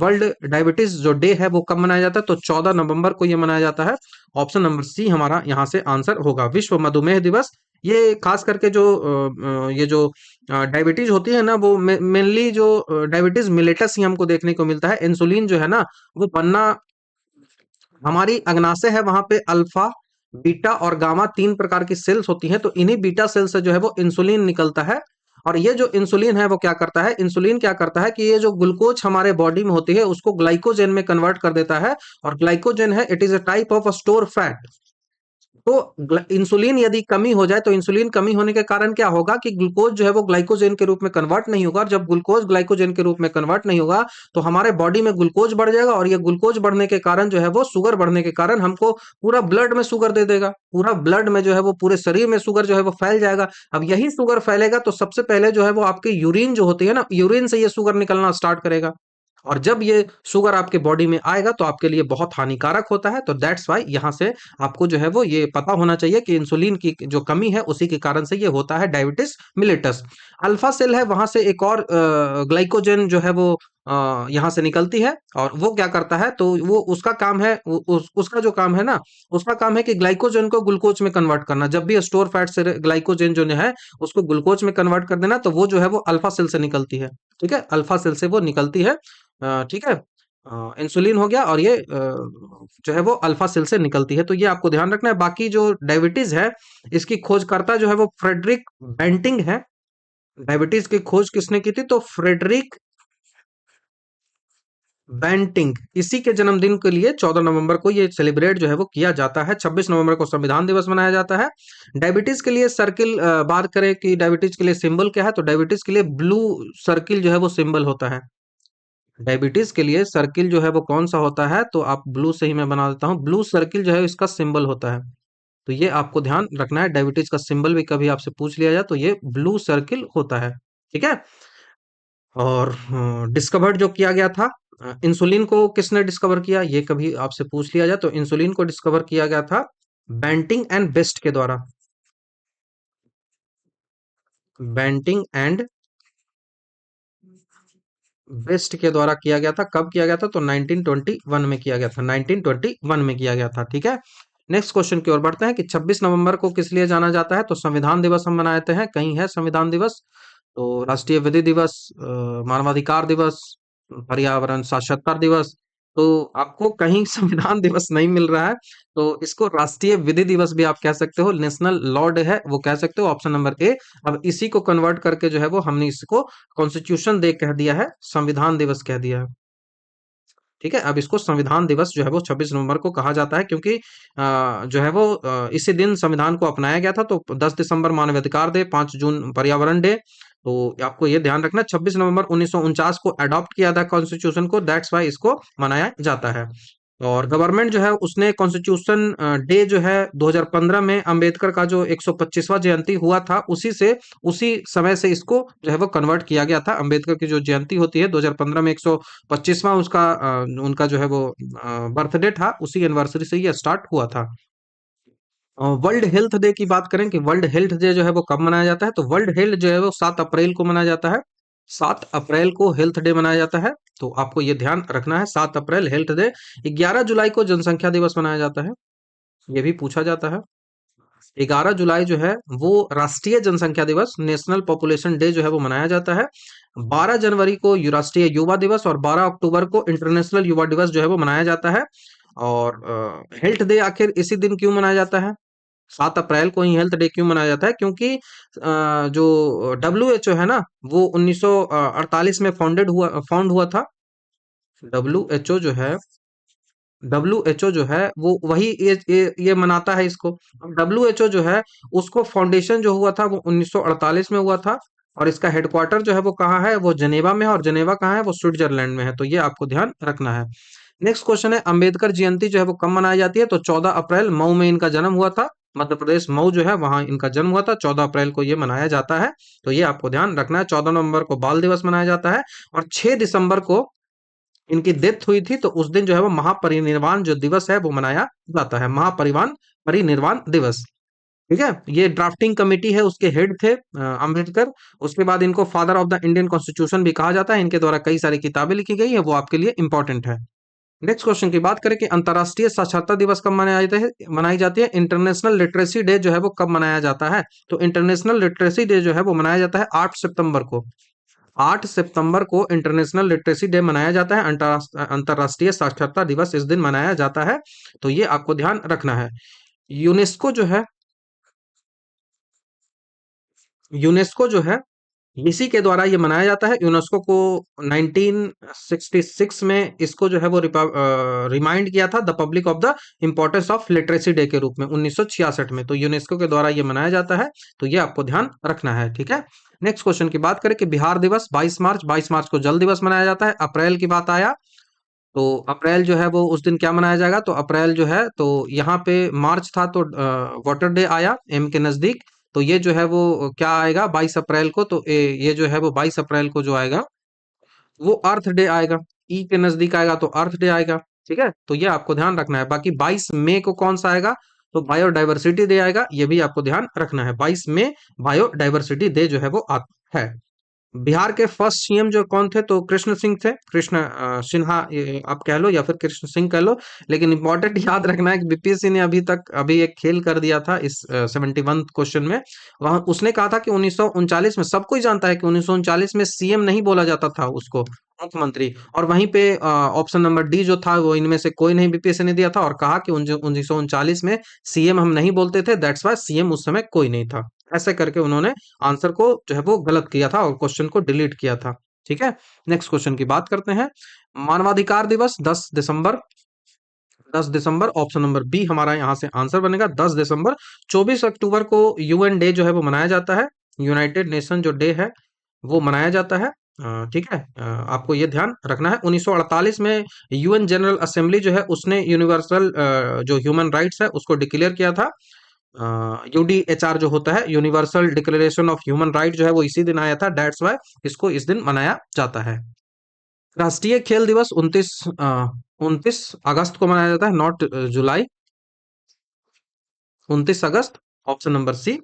वर्ल्ड डायबिटीज जो डे है वो कब मनाया जाता है? तो 14 नवंबर को ये मनाया जाता है। ऑप्शन नंबर सी हमारा यहाँ से आंसर होगा, विश्व मधुमेह दिवस। ये खास करके जो ये जो डायबिटीज होती है ना, वो मेनली जो डायबिटीज मिलेटस ही हमको देखने को मिलता है। इंसुलिन जो है ना वो बनना, हमारी अग्नाशय है वहां पे अल्फा, बीटा और गामा 3 प्रकार की सेल्स होती हैं। तो इन्हीं बीटा सेल से जो है वो इंसुलिन निकलता है। और ये जो इंसुलिन है वो क्या करता है? इंसुलिन क्या करता है कि ये जो ग्लूकोज हमारे बॉडी में होती है उसको ग्लाइकोजन में कन्वर्ट कर देता है। और ग्लाइकोजन है, it is a type of store fat. तो इंसुलिन यदि कमी हो जाए, तो इंसुलिन कमी होने के कारण क्या होगा कि ग्लूकोज जो है वो ग्लाइकोजन के रूप में कन्वर्ट नहीं होगा। और जब ग्लूकोज ग्लाइकोजन के रूप में कन्वर्ट नहीं होगा तो हमारे बॉडी में ग्लूकोज बढ़ जाएगा। और ये ग्लूकोज बढ़ने के कारण जो है वो शुगर बढ़ने के कारण हमको पूरा ब्लड में शुगर दे देगा। पूरा ब्लड में जो है वो पूरे शरीर में शुगर जो है वो फैल जाएगा। अब यही शुगर फैलेगा तो सबसे पहले जो है वो आपकी यूरिन जो होती है ना, यूरिन से ये शुगर निकलना स्टार्ट करेगा। और जब ये शुगर आपके बॉडी में आएगा तो आपके लिए बहुत हानिकारक होता है। तो दैट्स वाई यहाँ से आपको जो है वो ये पता होना चाहिए कि इंसुलिन की जो कमी है उसी के कारण से ये होता है डायबिटिस मिलेटस। अल्फा सेल है, वहां से एक और ग्लाइकोजन जो है वो यहाँ से निकलती है। और वो क्या करता है? तो वो उसका काम है, उसका जो काम है ना, उसका काम है कि ग्लाइकोजन को ग्लूकोज में कन्वर्ट करना। जब भी स्टोर फैट से ग्लाइकोजन जो है उसको ग्लूकोज में कन्वर्ट कर देना, तो वो जो है वो अल्फा सेल से निकलती है। ठीक है, अल्फा सेल से वो निकलती है। ठीक है। इंसुलिन हो गया, और ये जो है वो अल्फा सेल से निकलती है। तो ये आपको ध्यान रखना है। बाकी जो डायबिटीज है इसकी खोजकर्ता जो है वो फ्रेडरिक बेंटिंग है। डायबिटीज की खोज किसने की थी? तो फ्रेडरिक बेंटिंग। इसी के जन्मदिन के लिए 14 नवंबर को ये सेलिब्रेट जो है वो किया जाता है। 26 नवंबर को संविधान दिवस मनाया जाता है। डायबिटीज के लिए सर्किल, बात करें कि डायबिटीज के लिए सिंबल क्या है, तो डायबिटीज के लिए ब्लू सर्किल जो है वो सिंबल होता है। डायबिटीज के लिए सर्किल जो है वो कौन सा होता है? तो आप ब्लू से ही मैं बना देता हूँ, ब्लू सर्किल जो है इसका सिंबल होता है। तो ये आपको ध्यान रखना है, डायबिटीज का सिंबल भी कभी आपसे पूछ लिया जाए तो ये ब्लू सर्किल होता है। ठीक है। और डिस्कवर्ड जो किया गया था, इंसुलिन को किसने डिस्कवर किया, ये कभी आपसे पूछ लिया जाए तो इंसुलिन को डिस्कवर किया गया था बैंटिंग एंड बेस्ट के द्वारा, बैंटिंग एंड बेस्ट के द्वारा किया गया था। कब किया गया था? तो 1921 में किया गया था, 1921 में किया गया था। ठीक है, नेक्स्ट क्वेश्चन की ओर बढ़ते हैं कि 26 नवंबर को किस लिए जाना जाता है? तो संविधान दिवस हम मनाते हैं, कहीं है संविधान दिवस, तो राष्ट्रीय विधि दिवस, मानवाधिकार दिवस, पर्यावरण साक्षरता दिवस। तो आपको कहीं संविधान दिवस नहीं मिल रहा है, तो इसको राष्ट्रीय विधि दिवस भी आप कह सकते हो, नेशनल लॉ डे है वो कह सकते हो, ऑप्शन नंबर ए। अब इसी को कन्वर्ट करके जो है वो हमने इसको कॉन्स्टिट्यूशन डे कह दिया है, संविधान दिवस कह दिया है। ठीक है, अब इसको संविधान दिवस जो है वो 26 नवंबर को कहा जाता है, क्योंकि जो है वो इसी दिन संविधान को अपनाया गया था। तो 10 दिसंबर मानवाधिकार डे, 5 जून पर्यावरण डे। तो आपको ये ध्यान रखना, 26 नवंबर 1949 को अडॉप्ट किया था कॉन्स्टिट्यूशन को, दैट्स वाई इसको मनाया जाता है। और गवर्नमेंट जो है उसने कॉन्स्टिट्यूशन डे जो है 2015 में अंबेडकर का जो 125वां जयंती हुआ था, उसी समय से इसको जो है वो कन्वर्ट किया गया था। अंबेडकर की जो जयंती होती है 2015 में 125वां उसका उनका जो है वो बर्थडे था, उसी एनिवर्सरी से ये स्टार्ट हुआ था। वर्ल्ड हेल्थ डे की बात करें कि वर्ल्ड हेल्थ डे जो है वो कब मनाया जाता है, तो वर्ल्ड हेल्थ जो है वो 7 अप्रैल को मनाया जाता है। 7 अप्रैल को हेल्थ डे मनाया जाता है, तो आपको ये ध्यान रखना है, 7 अप्रैल हेल्थ डे। 11 जुलाई को जनसंख्या दिवस मनाया जाता है, ये भी पूछा जाता है। 11 जुलाई जो है वो राष्ट्रीय जनसंख्या दिवस, नेशनल पॉपुलेशन डे जो है वो मनाया जाता है। 12 जनवरी को राष्ट्रीय युवा दिवस, और 12 अक्टूबर को इंटरनेशनल युवा दिवस जो है वो मनाया जाता है। और हेल्थ डे आखिर इसी दिन क्यों मनाया जाता है? 7 अप्रैल को ही हेल्थ डे क्यों मनाया जाता है? क्योंकि जो WHO है ना, वो 1948 में फाउंड हुआ था। WHO जो है, WHO जो है वो वही ये मनाता है इसको। अब WHO जो है उसको फाउंडेशन जो हुआ था वो 1948 में हुआ था, और इसका हेडक्वार्टर जो है वो कहाँ है? वो जनेवा में है, और जनेवा कहाँ है? वो स्विट्जरलैंड में है। तो ये आपको ध्यान रखना है। नेक्स्ट क्वेश्चन है, अंबेडकर जयंती जो है वो कब मनाई जाती है? तो 14 अप्रैल, मऊ में इनका जन्म हुआ था। मध्य प्रदेश मऊ जो है वहां इनका जन्म हुआ था, 14 अप्रैल को ये मनाया जाता है। तो ये आपको ध्यान रखना है। 14 नवंबर को बाल दिवस मनाया जाता है, और 6 दिसंबर को इनकी डेथ हुई थी, तो उस दिन जो है वो महापरिनिर्वाण जो दिवस है वो मनाया जाता है, महापरिवान परिनिर्वाण दिवस। ठीक है, ये ड्राफ्टिंग कमेटी है, उसके हेड थे अंबेडकर। उसके बाद इनको father of the Indian constitution भी कहा जाता है, इनके द्वारा कई सारी किताबें लिखी गई है, वो आपके लिए इंपॉर्टेंट है। नेक्स्ट क्वेश्चन की बात करें कि अंतर्राष्ट्रीय साक्षरता दिवस कब मनाई जाती है? इंटरनेशनल लिटरेसी डे जो है वो कब मनाया जाता है? तो इंटरनेशनल लिटरेसी डे जो है वो मनाया जाता है 8 सितंबर को। 8 सितंबर को इंटरनेशनल लिटरेसी डे मनाया जाता है, अंतर्राष्ट्रीय साक्षरता दिवस इस दिन मनाया जाता है। तो ये आपको ध्यान रखना है। यूनेस्को जो है, यूनेस्को जो है इसी के द्वारा ये मनाया जाता है। यूनेस्को को 1966 में इसको जो है वो रिमाइंड किया था the public of the importance of literacy day के रूप में 1966 में। तो यूनेस्को के द्वारा ये मनाया जाता है, तो ये आपको ध्यान रखना है। ठीक है, नेक्स्ट क्वेश्चन की बात करें कि बिहार दिवस 22 मार्च, 22 मार्च को जल दिवस मनाया जाता है। अप्रैल की बात आया, तो अप्रैल जो है वो उस दिन क्या मनाया जाएगा? तो अप्रैल जो है, तो यहाँ पे मार्च था तो वाटर डे आया एम के नजदीक। तो ये जो है वो क्या आएगा 22 अप्रैल को? तो ये जो है वो 22 अप्रैल को जो आएगा वो अर्थ डे आएगा। ई के नजदीक आएगा तो अर्थ डे आएगा। ठीक है, तो ये आपको ध्यान रखना है। बाकी 22 मई को कौन सा आएगा? तो बायोडाइवर्सिटी डे आएगा, ये भी आपको ध्यान रखना है। 22 मई बायोडाइवर्सिटी डे जो है वो आता है। बिहार के फर्स्ट सीएम जो कौन थे? तो कृष्ण सिंह थे, कृष्ण सिन्हा ये आप कह लो, या फिर कृष्ण सिंह कह लो। लेकिन इंपॉर्टेंट याद रखना है कि बीपीएससी ने अभी एक खेल कर दिया था इस 71 क्वेश्चन में। वहां उसने कहा था कि 1939 में, सबको ही जानता है कि 1939 में सीएम नहीं बोला जाता था उसको, मुख्यमंत्री। और वहीं पे ऑप्शन नंबर डी जो था वो इनमें से कोई नहीं बीपीएससी ने दिया था, और कहा कि 1939 में सीएम हम नहीं बोलते थे, दैट्स वाई सीएम उस समय कोई नहीं था। ऐसे करके उन्होंने आंसर को जो है वो गलत किया था और क्वेश्चन को डिलीट किया था। ठीक है, नेक्स्ट क्वेश्चन की बात करते हैं। मानवाधिकार दिवस 10 दिसंबर, 10 दिसंबर, ऑप्शन नंबर बी हमारा यहाँ से आंसर बनेगा 10 दिसंबर। 24 अक्टूबर को यूएन डे जो है वो मनाया जाता है, यूनाइटेड नेशन जो डे है वो मनाया जाता है। ठीक है, आपको ये ध्यान रखना है। 1948 में यूएन जनरल असेंबली जो है उसने यूनिवर्सल जो ह्यूमन राइट्स है उसको डिक्लेयर किया था। यूडीएचआर जो होता है, universal declaration of human right जो है वो इसी दिन आया था, दैट्स वाई इसको इस दिन मनाया जाता है। राष्ट्रीय खेल दिवस 29 अगस्त को मनाया जाता है, नॉट जुलाई। 29 अगस्त, ऑप्शन नंबर सी।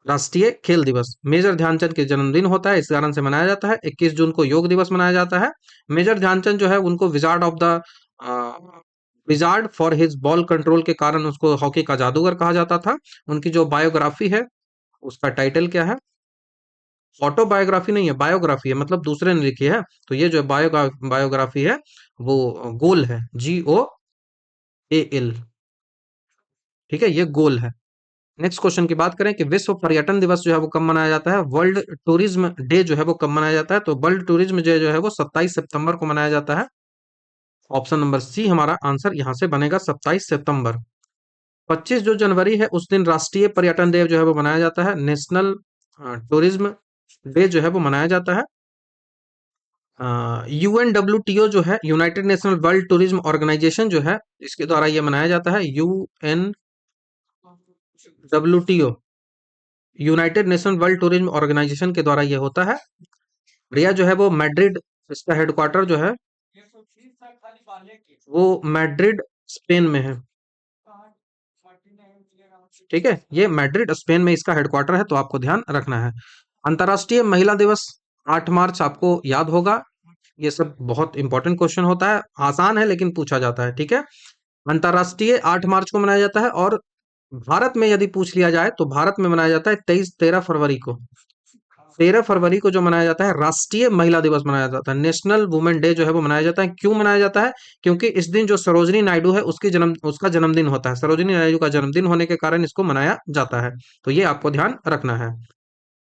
राष्ट्रीय खेल दिवस, मेजर ध्यानचंद के जन्मदिन होता है, इस कारण से मनाया जाता है। 21 जून को योग दिवस मनाया जाता है। मेजर ध्यानचंद जो है उनको wizard of the wizard for his ball control के कारण उसको हॉकी का जादूगर कहा जाता था। उनकी जो बायोग्राफी है उसका टाइटल क्या है? ऑटोबायोग्राफी नहीं है, बायोग्राफी है, मतलब दूसरे ने लिखी है। तो ये जो बायोग्राफी है वो गोल है, GOAL। ठीक है, ये गोल है। नेक्स्ट क्वेश्चन की बात करें कि विश्व पर्यटन दिवस जो है वो कब मनाया जाता है? वर्ल्ड टूरिज्म डे जो है वो कब मनाया जाता है? तो वर्ल्ड टूरिज्म डे जो है वो 27 सितंबर को मनाया जाता है। ऑप्शन नंबर सी हमारा आंसर यहाँ से बनेगा, 27 सितंबर। 25 जो जनवरी है उस दिन राष्ट्रीय पर्यटन डे जो है वो मनाया जाता है, नेशनल टूरिज्म डे जो है वो मनाया जाता है। UNWTO जो है, united national world tourism organisation जो है, इसके द्वारा ये मनाया जाता है। UNWTO, united nation world tourism organisation के द्वारा ये होता है। रिया जो है वो मैड्रिड, इसका हेडक्वार्टर जो है वो मैड्रिड स्पेन में है। ठीक है, ये मैड्रिड स्पेन में इसका हेडक्वार्टर है, तो आपको ध्यान रखना है। अंतर्राष्ट्रीय महिला दिवस 8 मार्च, आपको याद होगा। ये सब बहुत इंपॉर्टेंट क्वेश्चन होता है, आसान है लेकिन पूछा जाता है। ठीक है, अंतर्राष्ट्रीय 8 मार्च को मनाया जाता है। और भारत में यदि पूछ लिया जाए तो भारत में मनाया जाता है 13 फरवरी को। 13 फरवरी को जो मनाया जाता है राष्ट्रीय महिला दिवस मनाया जाता है, नेशनल वुमेन डे जो है वो मनाया जाता है। क्यों मनाया जाता है? क्योंकि इस दिन जो सरोजिनी नायडू है उसका जन्मदिन होता है। सरोजिनी नायडू का जन्मदिन होने के कारण इसको मनाया जाता है। तो ये आपको ध्यान रखना है।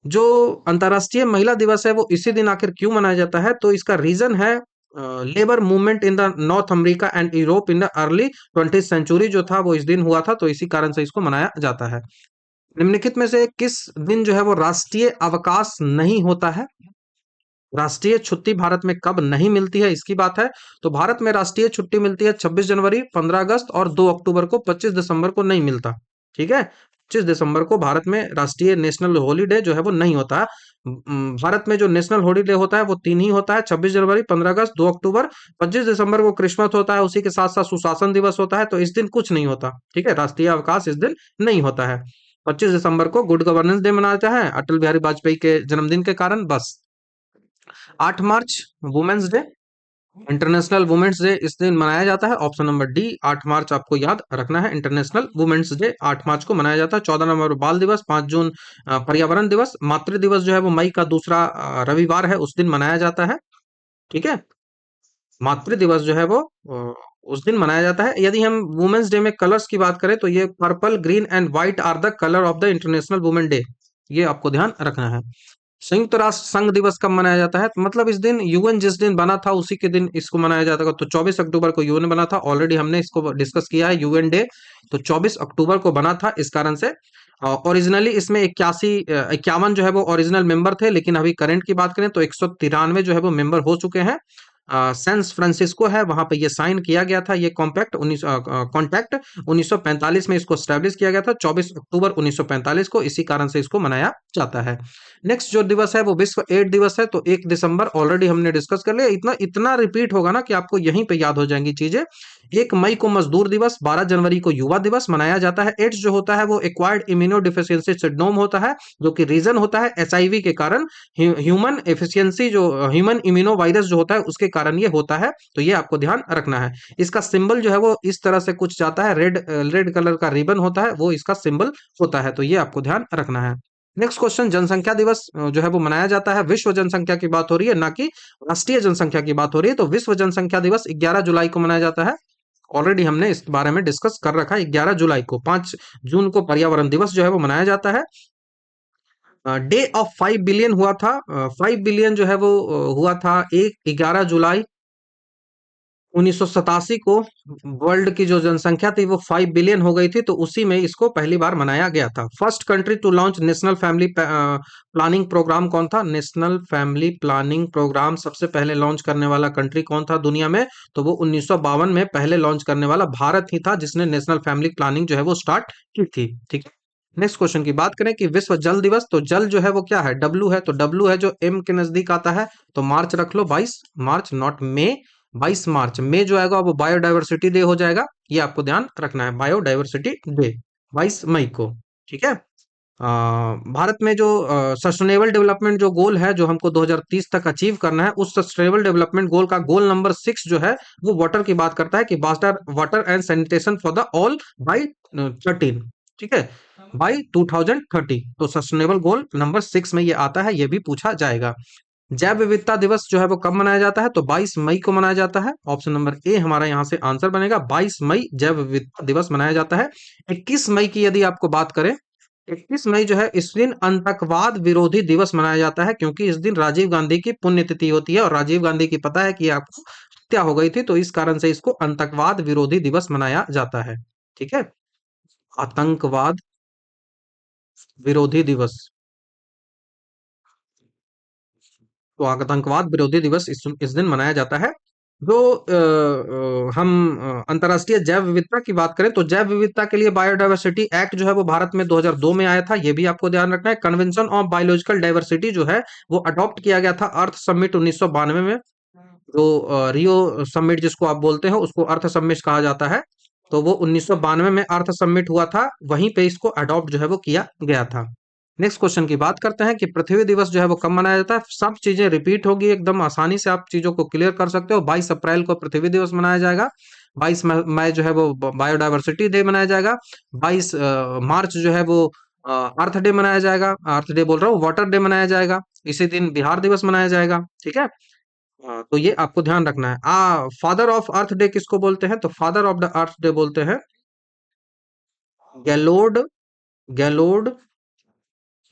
जो अंतर्राष्ट्रीय महिला दिवस है वो इसी दिन आखिर क्यों मनाया जाता है? तो इसका रीजन है labour movement in the North America and Europe in the early 20th century जो था वो इस दिन हुआ था, तो इसी कारण से इसको मनाया जाता है। निम्नलिखित में से किस दिन जो है वो राष्ट्रीय अवकाश नहीं होता है? राष्ट्रीय छुट्टी भारत में कब नहीं मिलती है, इसकी बात है। तो भारत में राष्ट्रीय छुट्टी मिलती है 26 जनवरी, 15 अगस्त और 2 अक्टूबर को। 25 दिसंबर को नहीं मिलता। ठीक है, 25 दिसंबर को भारत में राष्ट्रीय नेशनल हॉलीडे जो है वो नहीं होता है। भारत में जो नेशनल हॉलीडे होता है वो तीन ही होता है, 26 जनवरी, 15 अगस्त, 2 अक्टूबर। 25 दिसंबर को क्रिसमस होता है, उसी के साथ साथ सुशासन दिवस होता है, तो इस दिन कुछ नहीं होता। ठीक है, राष्ट्रीय अवकाश इस दिन नहीं होता है। 25 दिसंबर को गुड गवर्नेंस डे मनाया है अटल बिहारी वाजपेयी के जन्मदिन के कारण, बस। 8 March women's day, international women's day इस दिन मनाया जाता है। ऑप्शन नंबर डी, 8 मार्च आपको याद रखना है। इंटरनेशनल वुमेन्स डे 8 मार्च को मनाया जाता है। 14 नवंबर बाल दिवस, 5 जून पर्यावरण दिवस। मातृ दिवस जो है वो मई का दूसरा रविवार है, उस दिन मनाया जाता है। ठीक है, मातृ दिवस जो है वो उस दिन मनाया जाता है। यदि हम वुमेन्स डे में कलर्स की बात करें तो ये purple, green and white are the colour of the international women day, ये आपको ध्यान रखना है। संयुक्त राष्ट्र संघ दिवस कब मनाया जाता है? तो मतलब इस दिन यूएन जिस दिन बना था उसी के दिन इसको मनाया जाता है। तो 24 अक्टूबर को यूएन बना था, ऑलरेडी हमने इसको डिस्कस किया है, यूएन डे। तो 24 अक्टूबर को बना था, इस कारण से ओरिजिनली इसमें 51 जो है वो ओरिजिनल मेंबर थे, लेकिन अभी करंट की बात करें तो 193 जो है वो मेंबर हो चुके हैं। सैन फ्रांसिस्को है, वहां पे ये साइन किया गया था, ये कॉन्टैक्ट 1945 में इसको स्टैब्लिश किया गया था, 24 अक्टूबर 1945 को, इसी कारण से इसको मनाया जाता है। नेक्स्ट जो दिवस है वो विश्व एड्स दिवस है, तो 1 दिसंबर ऑलरेडी हमने डिस्कस कर लिया। इतना इतना रिपीट होगा ना कि आपको यहीं पे याद हो जाएंगी चीजें। 1 मई को मजदूर दिवस, 12 जनवरी को युवा दिवस मनाया जाता है। एड्स जो होता है वो एक्वायर्ड इम्यूनो डिफिशियंसी सिंड्रोम होता है, जो कि रीजन होता है एचआईवी के कारण। ह्यूमन एफिशिएंसी जो ह्यूमन इम्यूनो वायरस जो होता है उसके कारण ये होता है, तो ये आपको ध्यान रखना है। इसका सिंबल जो है वो इस तरह से कुछ जाता है, रेड रेड कलर का रिबन होता है, वो इसका सिंबल होता है, तो ये आपको ध्यान रखना है। नेक्स्ट क्वेश्चन, जनसंख्या दिवस जो है वो मनाया जाता है, विश्व जनसंख्या की बात हो रही है ना कि राष्ट्रीय जनसंख्या की बात हो रही है। तो विश्व जनसंख्या दिवस 11 जुलाई को मनाया जाता है, ऑलरेडी हमने इस बारे में डिस्कस कर रखा है। 11 जुलाई को, 5 जून को पर्यावरण दिवस जो है वो मनाया जाता है। डे ऑफ 5 बिलियन हुआ था, 5 बिलियन जो है वो हुआ था 11 जुलाई 1987 को। वर्ल्ड की जो जनसंख्या थी वो 5 बिलियन हो गई थी, तो उसी में इसको पहली बार मनाया गया था। First country to launch national family planning programme कौन था? नेशनल फैमिली प्लानिंग प्रोग्राम सबसे पहले लॉन्च करने वाला कंट्री कौन था दुनिया में? तो वो 1952 में पहले लॉन्च करने वाला भारत ही था, जिसने नेशनल फैमिली प्लानिंग जो है वो स्टार्ट की थी। ठीक है, नेक्स्ट क्वेश्चन की बात करें कि विश्व जल दिवस, तो जल जो है वो क्या है? डब्लू है, तो डब्लू है जो एम के नजदीक आता है, तो मार्च रख लो, 22 मार्च, नॉट मे। 22 मार्च में जो आएगा वो बायोडायवर्सिटी डे हो जाएगा, ये आपको ध्यान रखना है, बायोडायवर्सिटी डे। 22 मई को। ठीक है। भारत में जो सस्टेनेबल डेवलपमेंट जो गोल है जो हमको 2030 तक अचीव करना है, उस सस्टेनेबल डेवलपमेंट गोल का गोल नंबर 6 जो है वो वाटर की बात करता है कि water water and sanitation for the all by 13। ठीक है, बाई 2030। तो सस्टेनेबल गोल नंबर 6 में ये आता है, ये भी पूछा जाएगा। जैव विविधता दिवस जो है वो कब मनाया जाता है? तो 22 मई को मनाया जाता है। ऑप्शन नंबर ए हमारा यहाँ से आंसर बनेगा। 22 मई जैव विविधता दिवस मनाया जाता है। 21 मई की यदि आपको बात करें, 21 मई जो है इस दिन आतंकवाद विरोधी दिवस मनाया जाता है, क्योंकि इस दिन राजीव गांधी की पुण्यतिथि होती है और राजीव गांधी की पता है कि आपको हत्या हो गई थी, तो इस कारण से इसको आतंकवाद विरोधी दिवस मनाया जाता है। ठीक है, आतंकवाद विरोधी दिवस। तो आतंकवाद विरोधी दिवस इस दिन मनाया जाता है। जो हम अंतर्राष्ट्रीय जैव विविधता की बात करें, तो जैव विविधता के लिए बायोडायवर्सिटी एक्ट जो है वो भारत में 2002 में आया था, ये भी आपको ध्यान रखना है। कन्वेंशन ऑफ बायोलॉजिकल डाइवर्सिटी जो है वो अडॉप्ट किया गया था अर्थ समिट 1992 में। जो रियो समिट जिसको आप बोलते हैं उसको अर्थ समिट कहा जाता है। तो वो 1992 में अर्थ समिट हुआ था, वहीं पे इसको अडॉप्ट जो है वो किया गया था। नेक्स्ट क्वेश्चन की बात करते हैं कि पृथ्वी दिवस जो है वो कब मनाया जाता है। सब चीजें रिपीट होगी, एकदम आसानी से आप चीजों को क्लियर कर सकते हो। 22 अप्रैल को पृथ्वी दिवस मनाया जाएगा। 22 मई जो है वो बायोडायवर्सिटी डे मनाया जाएगा। 22 मार्च जो है वो अर्थ डे मनाया जाएगा। अर्थ डे बोल रहा हूँ, वाटर डे मनाया जाएगा। इसी दिन बिहार दिवस मनाया जाएगा। ठीक है। तो ये आपको ध्यान रखना है। फादर ऑफ अर्थ डे किसको बोलते हैं? तो father of the earth day बोलते हैं गैलोड गैलोड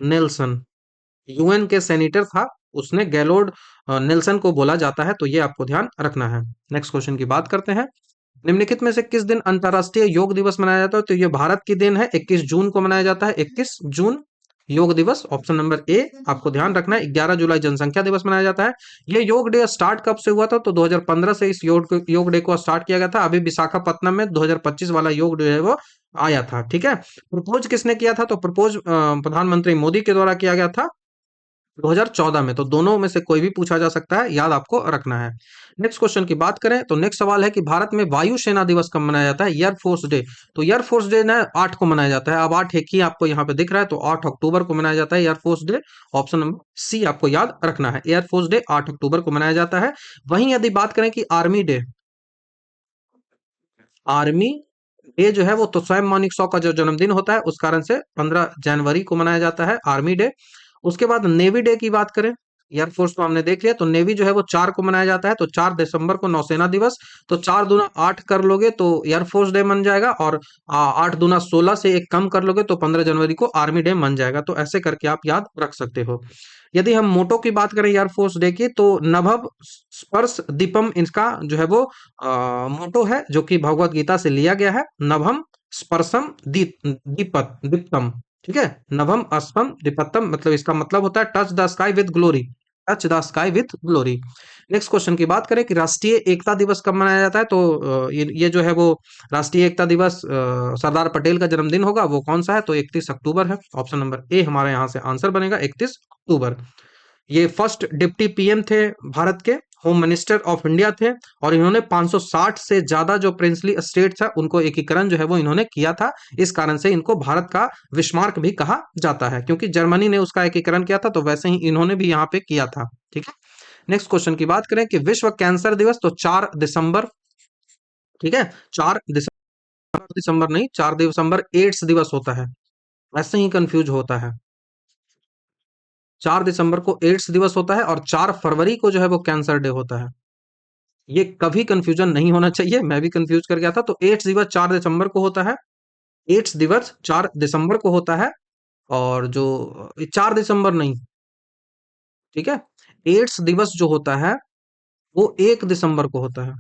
नेल्सन। यूएन के सेनेटर था, उसने गैलोड नेल्सन को बोला जाता है, तो ये आपको ध्यान रखना है। नेक्स्ट क्वेश्चन की बात करते हैं। निम्नलिखित में से किस दिन अंतर्राष्ट्रीय योग दिवस मनाया जाता है? तो ये भारत की दिन है, 21 जून को मनाया जाता है। 21 जून योग दिवस। ऑप्शन नंबर ए आपको ध्यान रखना है। 11 जुलाई जनसंख्या दिवस मनाया जाता है। ये योग डे स्टार्ट कब से हुआ था? तो 2015 से इस योग डे को स्टार्ट किया गया था। अभी विशाखापट्टनम में 2025 वाला योग डे है वो आया था। ठीक है। प्रपोज किसने किया था? तो प्रपोज प्रधानमंत्री मोदी के द्वारा किया गया था 2014 में। तो दोनों में से कोई भी पूछा जा सकता है, याद आपको रखना है। नेक्स्ट क्वेश्चन की बात करें तो नेक्स्ट सवाल है कि भारत में वायु सेना दिवस कब मनाया जाता है? Air force day. तो एयरफोर्स डे ना 8 को मनाया जाता है। अब 8 एक ही आपको यहाँ पे दिख रहा है, तो 8 अक्टूबर को मनाया जाता है air force day. Option number C आपको याद रखना है। एयरफोर्स डे 8 अक्टूबर को मनाया जाता है। वहीं यदि बात करें कि आर्मी डे, आर्मी डे जो है वो तो स्वयं मानिक शॉ का जो जन्मदिन होता है उस कारण से 15 जनवरी को मनाया जाता है आर्मी डे। उसके बाद नेवी डे की बात करें, एयरफोर्स को हमने देख लिया, तो नेवी जो है वो 4 को मनाया जाता है। तो 4 दिसंबर को नौसेना दिवस। तो 4 दूना 8 कर लोगे तो एयरफोर्स डे बन जाएगा, और 8 दूना 16 से एक कम कर लोगे तो 15 जनवरी को आर्मी डे बन जाएगा। तो ऐसे करके आप याद रख सकते हो। यदि हम मोटो की बात करें एयरफोर्स डे की, तो नभः स्पर्श दीपम इसका जो है वो मोटो है, जो कि भगवत गीता से लिया गया है। नभम स्पर्शम दीप्तम। ठीक है, नभम अस्पम दीपत्तम, मतलब इसका मतलब होता है touch the sky with glory. Touch the sky with glory. Next question की बात करें कि राष्ट्रीय एकता दिवस कब मनाया जाता है? तो ये जो है वो राष्ट्रीय एकता दिवस सरदार पटेल का जन्मदिन होगा, वो कौन सा है? तो 31 अक्टूबर है। ऑप्शन नंबर ए हमारे यहाँ से आंसर बनेगा 31 अक्टूबर। ये फर्स्ट डिप्टी पीएम थे भारत के, होम मिनिस्टर ऑफ इंडिया थे, और इन्होंने 560 से ज्यादा जो प्रिंसली स्टेट था उनको एकीकरण जो है वो इन्होंने किया था। इस कारण से इनको भारत का विस्मार्क भी कहा जाता है, क्योंकि जर्मनी ने उसका एकीकरण किया था, तो वैसे ही इन्होंने भी यहाँ पे किया था। ठीक है। नेक्स्ट क्वेश्चन की बात करें कि विश्व कैंसर दिवस, तो 4 दिसंबर। ठीक है, 4 दिसंबर, दिसंबर नहीं, 4 दिसंबर एड्स दिवस होता है, ऐसे ही कंफ्यूज होता है। 4 दिसंबर को एड्स दिवस होता है और 4 फरवरी को जो है वो कैंसर डे होता है। ये कभी कंफ्यूजन नहीं होना चाहिए, मैं भी कंफ्यूज कर गया था। तो एड्स दिवस 4 दिसंबर को होता है। एड्स दिवस 4 दिसंबर को होता है। और जो 4 दिसंबर नहीं, ठीक है, एड्स दिवस जो होता है वो 1 दिसंबर को होता है।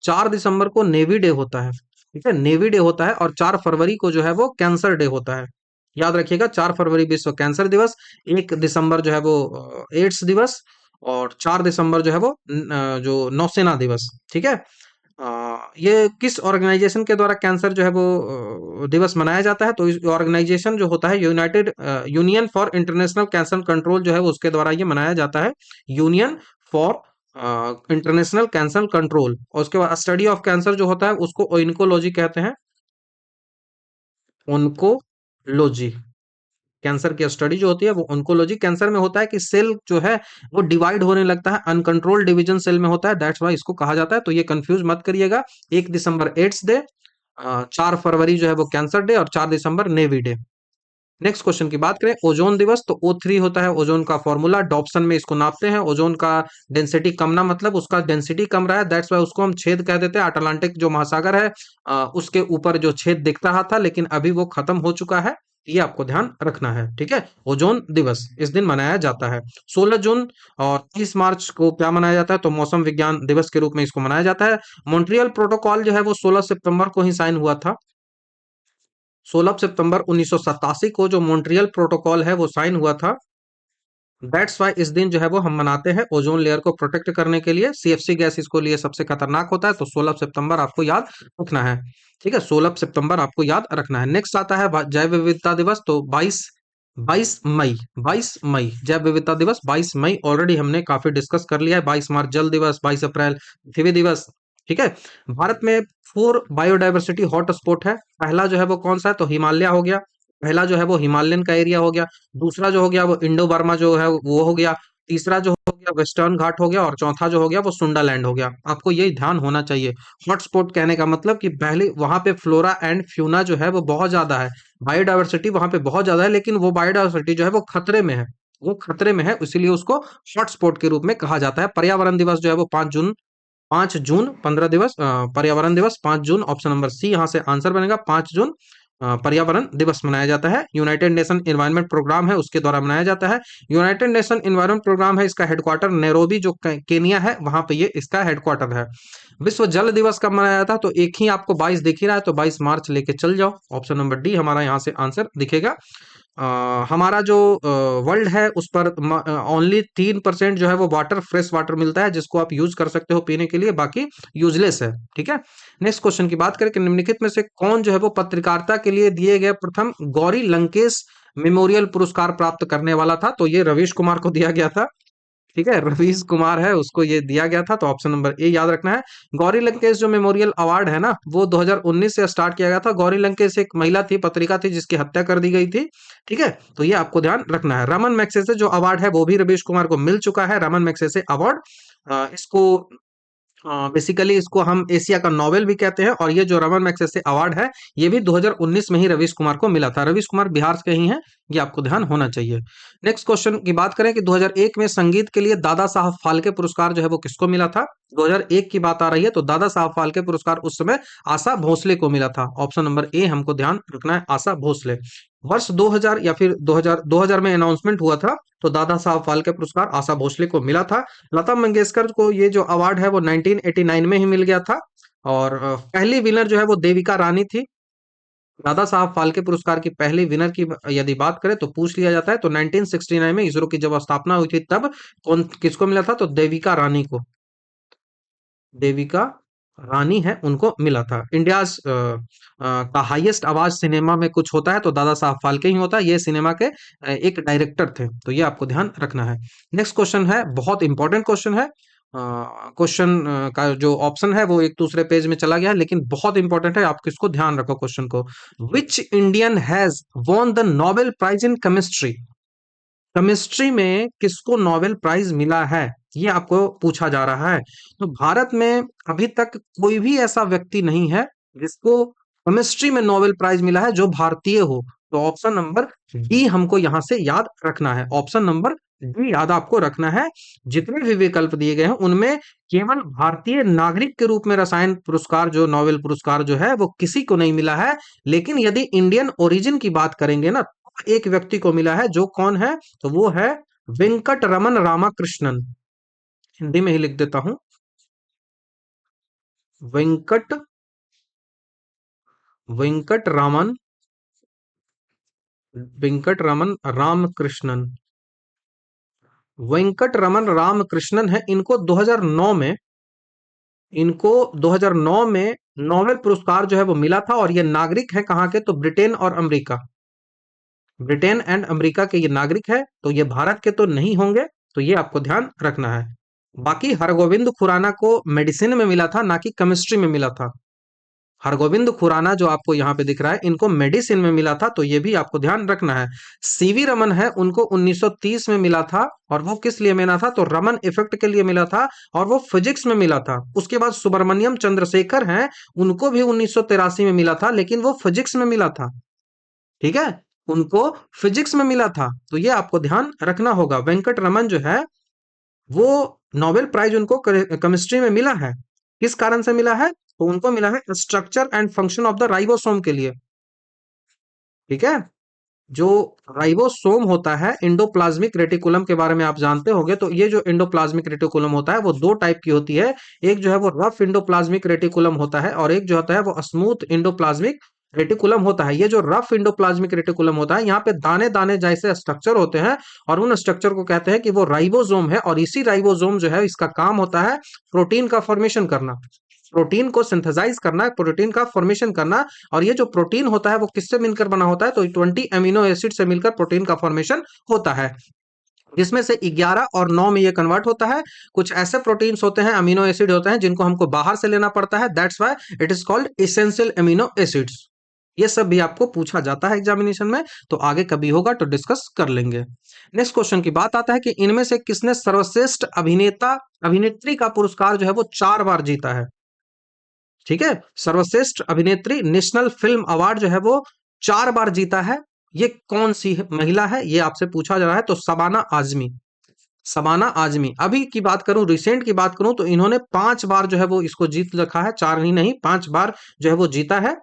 4 दिसंबर को नेवी डे होता है। ठीक है, नेवी डे होता है, और 4 फरवरी को जो है वो कैंसर डे होता है। याद रखिएगा, 4 फरवरी विश्व कैंसर दिवस, 1 दिसंबर जो है वो एड्स दिवस, और 4 दिसंबर जो है वो जो नौसेना दिवस। ठीक है। ये किस ऑर्गेनाइजेशन के द्वारा कैंसर जो है वो दिवस मनाया जाता है? तो इस ऑर्गेनाइजेशन जो होता है United union for international cancer control जो है वो उसके द्वारा ये मनाया जाता है। Union for international cancer control. और उसके बाद स्टडी ऑफ कैंसर जो होता है उसको ओइनकोलॉजी कहते हैं। ओनकोलॉजी। कैंसर की स्टडी जो होती है वो ओंकोलॉजी। कैंसर में होता है कि सेल जो है वो डिवाइड होने लगता है, अनकंट्रोल्ड डिवीजन सेल में होता है, दैट्स वाई इसको कहा जाता है। तो ये कंफ्यूज मत करिएगा। 1 दिसंबर एड्स डे, 4 फरवरी जो है वो कैंसर डे, और 4 दिसंबर नेवी डे। नेक्स्ट क्वेश्चन की बात करें, ओजोन दिवस, तो O3 होता है ओजोन का फॉर्मूला, डॉप्सन में इसको नापते हैं। ओजोन का डेंसिटी कम, ना मतलब उसका डेंसिटी कम रहा है, दैट्स वाई उसको हम छेद कह देते हैं। अटलांटिक जो महासागर है उसके ऊपर जो छेद दिख रहा था, लेकिन अभी वो खत्म हो चुका है। ये आपको ध्यान रखना है, ठीक है। ओजोन दिवस इस दिन मनाया जाता है। 16 जून और 30 मार्च को क्या मनाया जाता है, तो मौसम विज्ञान दिवस के रूप में इसको मनाया जाता है। मॉन्ट्रियल प्रोटोकॉल जो है वो 16 सितंबर को ही साइन हुआ था। 16 सितंबर 1987 को जो मॉन्ट्रियल प्रोटोकॉल है वो साइन हुआ था। दैट्स वाई इस दिन जो है वो हम मनाते हैं ओजोन लेयर को प्रोटेक्ट करने के लिए। सीएफसी गैस इसको लिए सबसे खतरनाक होता है, तो 16 सितंबर आपको याद रखना है, ठीक है। 16 सितंबर आपको याद रखना है। नेक्स्ट आता है जैव विविधता दिवस, तो 22 मई, 22 मई जैव विविधता दिवस। 22 मई ऑलरेडी हमने काफी डिस्कस कर लिया है। 22 मार्च जल दिवस, 22 अप्रैल पृथ्वी दिवस, ठीक है। भारत में 4 बायोडायवर्सिटी हॉट स्पॉट है। पहला जो है वो कौन सा है, तो हिमालय हो गया। पहला जो है वो हिमालयन का एरिया हो गया। दूसरा जो हो गया वो इंडो बर्मा जो है वो हो गया। तीसरा जो हो गया वेस्टर्न घाट हो गया, और चौथा जो हो गया वो सुंडालैंड हो गया। आपको यही ध्यान होना चाहिए। हॉटस्पॉट कहने का मतलब कि पहले वहां पे फ्लोरा एंड फ्यूना जो है वो बहुत ज्यादा है, बायोडायवर्सिटी वहां पे बहुत ज्यादा है, लेकिन वो बायोडायवर्सिटी जो है वो खतरे में है। वो खतरे में है, इसीलिए उसको हॉटस्पॉट के रूप में कहा जाता है। पर्यावरण दिवस जो है वो 5 जून, 5 जून 15 दिवस, पर्यावरण दिवस 5 जून, ऑप्शन नंबर सी यहाँ से आंसर बनेगा। 5 जून पर्यावरण दिवस मनाया जाता है। यूनाइटेड नेशन एनवायरनमेंट प्रोग्राम है उसके द्वारा मनाया जाता है। यूनाइटेड नेशन एनवायरनमेंट प्रोग्राम है, इसका हेडक्वार्टर नैरोबी जो केनिया है वहां पे ये इसका हेडक्वार्टर है। विश्व जल दिवस कब मनाया जाता है, तो एक ही आपको 22 दिख ही रहा है, तो 22 मार्च लेके चल जाओ। ऑप्शन नंबर डी हमारा यहाँ से आंसर दिखेगा। हमारा जो वर्ल्ड है उस पर ओनली 3% जो है वो वाटर, फ्रेश वाटर मिलता है, जिसको आप यूज कर सकते हो पीने के लिए, बाकी यूजलेस है, ठीक है। नेक्स्ट क्वेश्चन की बात करें कि निम्नलिखित में से कौन जो है वो पत्रकारिता के लिए दिए गए प्रथम गौरी लंकेश मेमोरियल पुरस्कार प्राप्त करने वाला था, तो ये रवीश कुमार को दिया गया था, ठीक है। रवीश कुमार है उसको ये दिया गया था, तो ऑप्शन नंबर ए याद रखना है। गौरी लंकेश जो मेमोरियल अवार्ड है ना, वो 2019 से स्टार्ट किया गया था। गौरी लंकेश एक महिला थी, पत्रिका थी जिसकी हत्या कर दी गई थी, ठीक है। तो ये आपको ध्यान रखना है। रमन मैग्सेसे जो अवार्ड है वो भी रवीश कुमार को मिल चुका है, रमन मैग्सेसे अवार्ड। इसको बेसिकली इसको हम एशिया का नोबेल भी कहते हैं, और ये जो रमन मैग्सेसे अवार्ड है ये भी 2019 में ही रवीश कुमार को मिला था। रवीश कुमार बिहार के ही हैं, ये आपको ध्यान होना चाहिए। नेक्स्ट क्वेश्चन की बात करें कि 2001 में संगीत के लिए दादा साहब फाल्के पुरस्कार जो है वो किसको मिला था। 2001 की बात आ रही है, तो दादा साहब फाल्के पुरस्कार उस समय आशा भोसले को मिला था। ऑप्शन नंबर ए हमको ध्यान रखना है, आशा भोसले। वर्ष 2000 या फिर 2000 में अनाउंसमेंट हुआ था, तो दादा साहब फाल्के पुरस्कार आशा भोसले को मिला था। लता मंगेशकर को ये जो अवार्ड है वो 1989 में ही मिल गया था, और पहली विनर जो है वो देविका रानी थी। दादा साहब फाल्के पुरस्कार की पहली विनर की यदि बात करें तो पूछ लिया जाता है, तो 1969 में इसरो की जब स्थापना हुई थी तब कौन किसको मिला था, तो देविका रानी को, देविका रानी है उनको मिला था। इंडियाज का हाईएस्ट आवाज सिनेमा में कुछ होता है तो दादा साहब फाल्के ही होता है, ये सिनेमा के एक डायरेक्टर थे, तो ये आपको ध्यान रखना है। नेक्स्ट क्वेश्चन है, बहुत इंपॉर्टेंट क्वेश्चन है। क्वेश्चन का जो ऑप्शन है वो एक दूसरे पेज में चला गया है, लेकिन बहुत इंपॉर्टेंट है, आप किसको ध्यान रखो क्वेश्चन को। Which Indian has won the Nobel prize in chemistry. Chemistry में किसको नोबेल प्राइज मिला है, ये आपको पूछा जा रहा है। तो भारत में अभी तक कोई भी ऐसा व्यक्ति नहीं है जिसको केमिस्ट्री में नोबेल प्राइज मिला है जो भारतीय हो। तो ऑप्शन नंबर डी हमको यहां से याद रखना है, ऑप्शन नंबर डी याद आपको रखना है। जितने भी विकल्प दिए गए हैं उनमें केवल भारतीय नागरिक के रूप में रसायन पुरस्कार, जो नोबेल पुरस्कार जो है वो किसी को नहीं मिला है। लेकिन यदि इंडियन ओरिजिन की बात करेंगे ना, एक व्यक्ति को मिला है, जो कौन है, तो वो है वेंकट रमन रामाकृष्णन। हिंदी में ही लिख देता हूं, वेंकट वेंकट रामन वेंकट रमन रामकृष्णन। वेंकट रमन रामकृष्णन है, इनको 2009 में नोबेल पुरस्कार जो है वो मिला था, और ये नागरिक है कहाँ के, तो ब्रिटेन और अमेरिका, ब्रिटेन एंड अमेरिका के ये नागरिक है, तो ये भारत के तो नहीं होंगे, तो ये आपको ध्यान रखना है। बाकी हरगोविंद खुराना को मेडिसिन में मिला था, ना कि केमिस्ट्री में मिला था। हरगोविंद खुराना जो आपको यहाँ पे दिख रहा है, इनको मेडिसिन में मिला था, तो ये भी आपको ध्यान रखना है। सीवी रमन है, उनको 1930 में मिला था, और वो किस लिए मिला था, तो रमन इफेक्ट के लिए मिला था, और वो फिजिक्स में मिला था। उसके बाद सुब्रमण्यम चंद्रशेखर हैं, उनको भी 1983 में मिला था, लेकिन वो फिजिक्स में मिला था। ठीक है, उनको फिजिक्स में मिला था, तो ये आपको ध्यान रखना होगा। वेंकट रमन जो है, वो नोबेल प्राइज उनको केमिस्ट्री में मिला है। किस कारण से मिला है, तो उनको मिला है structure and function of the ribosome के लिए। ठीक है, जो राइबोसोम होता है, एंडोप्लाज्मिक रेटिकुलम के बारे में आप जानते होंगे, तो ये जो एंडोप्लाज्मिक रेटिकुलम होता है वो दो टाइप की होती है। एक जो है वो रफ एंडोप्लाज्मिक रेटिकुलम होता है, और एक जो होता है वो स्मूथ एंडोप्लाज्मिक रेटिकुलम होता है। ये जो रफ एंडोप्लाज्मिक रेटिकुलम होता है, यहाँ पे दाने दाने जैसे स्ट्रक्चर होते हैं, और उन स्ट्रक्चर को कहते हैं कि वो राइबोसोम है, और इसी राइबोसोम जो है, इसका काम होता है प्रोटीन का फॉर्मेशन करना, प्रोटीन को सिंथेसाइज करना, प्रोटीन का फॉर्मेशन करना। और ये जो प्रोटीन होता है वो किससे मिलकर बना होता है, तो 20 अमीनो एसिड से मिलकर प्रोटीन का फॉर्मेशन होता है, जिसमें से 11 और 9 में ये कन्वर्ट होता है। कुछ ऐसे प्रोटीन्स होते हैं, अमीनो एसिड होते हैं, जिनको हमको बाहर से लेना पड़ता है, that's why it is called essential amino acids. ये सब भी आपको पूछा जाता है एग्जामिनेशन में, तो आगे कभी होगा तो डिस्कस कर लेंगे। नेक्स्ट क्वेश्चन की बात आता है कि इनमें से किसने सर्वश्रेष्ठ अभिनेता अभिनेत्री का पुरस्कार जो है वो 4 बार जीता है। ठीक है, सर्वश्रेष्ठ अभिनेत्री नेशनल फिल्म अवार्ड जो है वो 4 बार जीता है। ये कौन सी महिला है, ये आपसे पूछा जा रहा है, तो शबाना आजमी। शबाना आजमी, अभी की बात करूं, रिसेंट की बात करूं, तो इन्होंने 5 बार जो है वो इसको जीत रखा है, 4 ही नहीं 5 बार जो है वो जीता है।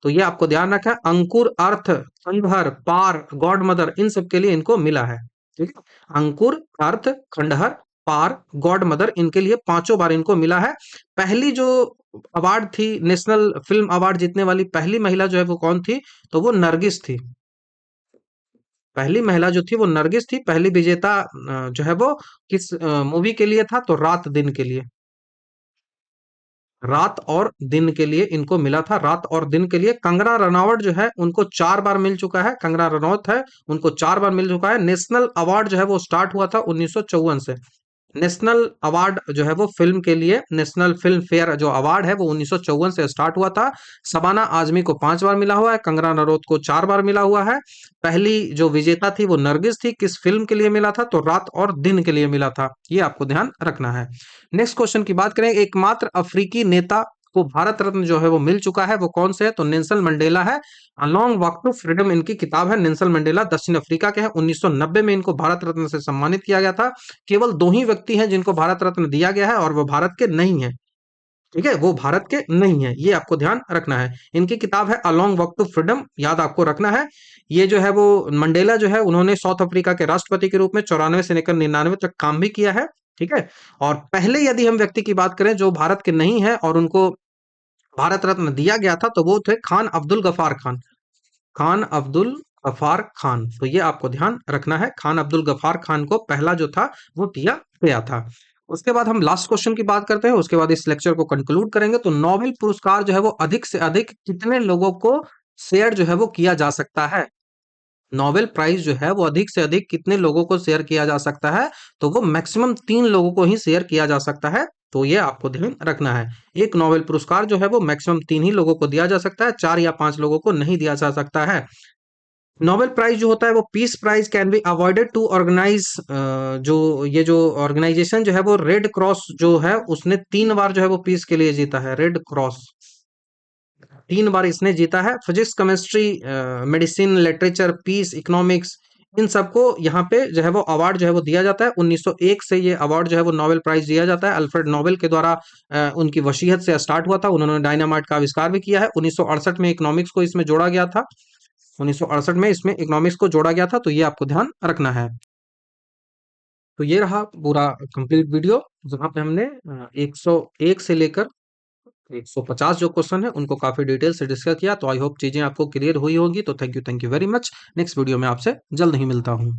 तो ये आपको ध्यान रखा है, अंकुर, अर्थ, खंडहर, पार, गॉड मदर, इन सब के लिए इनको मिला है। ठीक है, अंकुर, अर्थ, खंडहर, पार, गॉड मदर, इनके लिए पांचों बार इनको मिला है। पहली जो अवार्ड थी, नेशनल फिल्म अवार्ड जीतने वाली पहली महिला जो है वो कौन थी, तो वो नरगिस थी। पहली महिला जो थी वो नरगिस थी। पहली विजेता जो है वो किस मूवी के लिए था, तो रात दिन के लिए। रात और दिन के लिए इनको मिला था, रात और दिन के लिए। कंगना रनावट जो है, उनको 4 बार मिल चुका है, कंगना रनौत है, उनको 4 बार मिल चुका है। नेशनल अवार्ड जो है वो स्टार्ट हुआ था 1954 से। नेशनल अवार्ड जो है वो फिल्म के लिए, नेशनल फिल्म फेयर जो अवार्ड है वो 1954 से स्टार्ट हुआ था। शबाना आजमी को 5 बार मिला हुआ है, कंगना रनौत को 4 बार मिला हुआ है। पहली जो विजेता थी वो नरगिस थी, किस फिल्म के लिए मिला था, तो रात और दिन के लिए मिला था। ये आपको ध्यान रखना है। नेक्स्ट क्वेश्चन की बात करें, एकमात्र अफ्रीकी नेता को भारत रत्न जो है वो मिल चुका है, वो कौन से है, तो नेल्सन मंडेला है। लॉन्ग वॉक टू फ्रीडम इनकी किताब है। नेल्सन मंडेला दक्षिण अफ्रीका के हैं, 1990 में इनको भारत रत्न से सम्मानित किया गया था। केवल 2 ही व्यक्ति हैं जिनको भारत रत्न दिया गया है, और वो भारत के नहीं है। ठीक है, वो भारत के नहीं है, ये आपको ध्यान रखना है। इनकी किताब है a long walk to freedom, याद आपको रखना है। ये जो है वो मंडेला जो है, उन्होंने साउथ अफ्रीका के राष्ट्रपति के रूप में 94 से लेकर 99 तक काम भी किया है। ठीक है, और पहले यदि हम व्यक्ति की बात करें जो भारत के नहीं है और उनको भारत रत्न दिया गया था, तो वो थे खान अब्दुल गफार खान। खान अब्दुल गफार खान, तो ये आपको ध्यान रखना है, खान अब्दुल गफार खान को पहला जो था वो दिया गया था। उसके बाद हम लास्ट क्वेश्चन की बात करते हैं, उसके बाद इस लेक्चर को कंक्लूड करेंगे। तो नोबेल पुरस्कार जो है वो अधिक से अधिक कितने लोगों को शेयर जो है वो किया जा सकता है। नोबेल प्राइज जो है वो अधिक से अधिक कितने लोगों को शेयर किया जा सकता है, तो वो मैक्सिमम 3 लोगों को ही शेयर किया जा सकता है। तो ये आपको ध्यान रखना है, एक नोबेल पुरस्कार जो है वो मैक्सिमम 3 ही लोगों को दिया जा सकता है, 4 या 5 लोगों को नहीं दिया जा सकता है। नोबेल प्राइज जो होता है वो peace prize can be avoided to organise, जो ये जो ऑर्गेनाइजेशन जो है वो रेड क्रॉस जो है, उसने 3 बार जो है वो पीस के लिए जीता है, रेड क्रॉस 3 बार इसने जीता है। Physics, chemistry, medicine, literature, peace, economics, इन सबको यहाँ पे जो है वो अवार्ड जो है वो दिया जाता है। 1901 से ये अवार्ड जो है वो नोबेल प्राइज दिया जाता है। अल्फ्रेड नोबेल के द्वारा उनकी वसीयत से स्टार्ट हुआ था, उन्होंने डायनामाइट का आविष्कार भी किया है। 1968 में इकोनॉमिक्स को इसमें जोड़ा गया था, 1968 में इसमें इकोनॉमिक्स को जोड़ा गया था, तो ये आपको ध्यान रखना है। तो ये रहा पूरा कंप्लीट वीडियो, जहाँ पे हमने 101 से लेकर 150 जो क्वेश्चन है उनको काफी डिटेल से डिस्कस किया। तो आई होप चीजें आपको क्लियर हुई होगी। तो thank you very much. Next video में आपसे जल्द ही मिलता हूँ।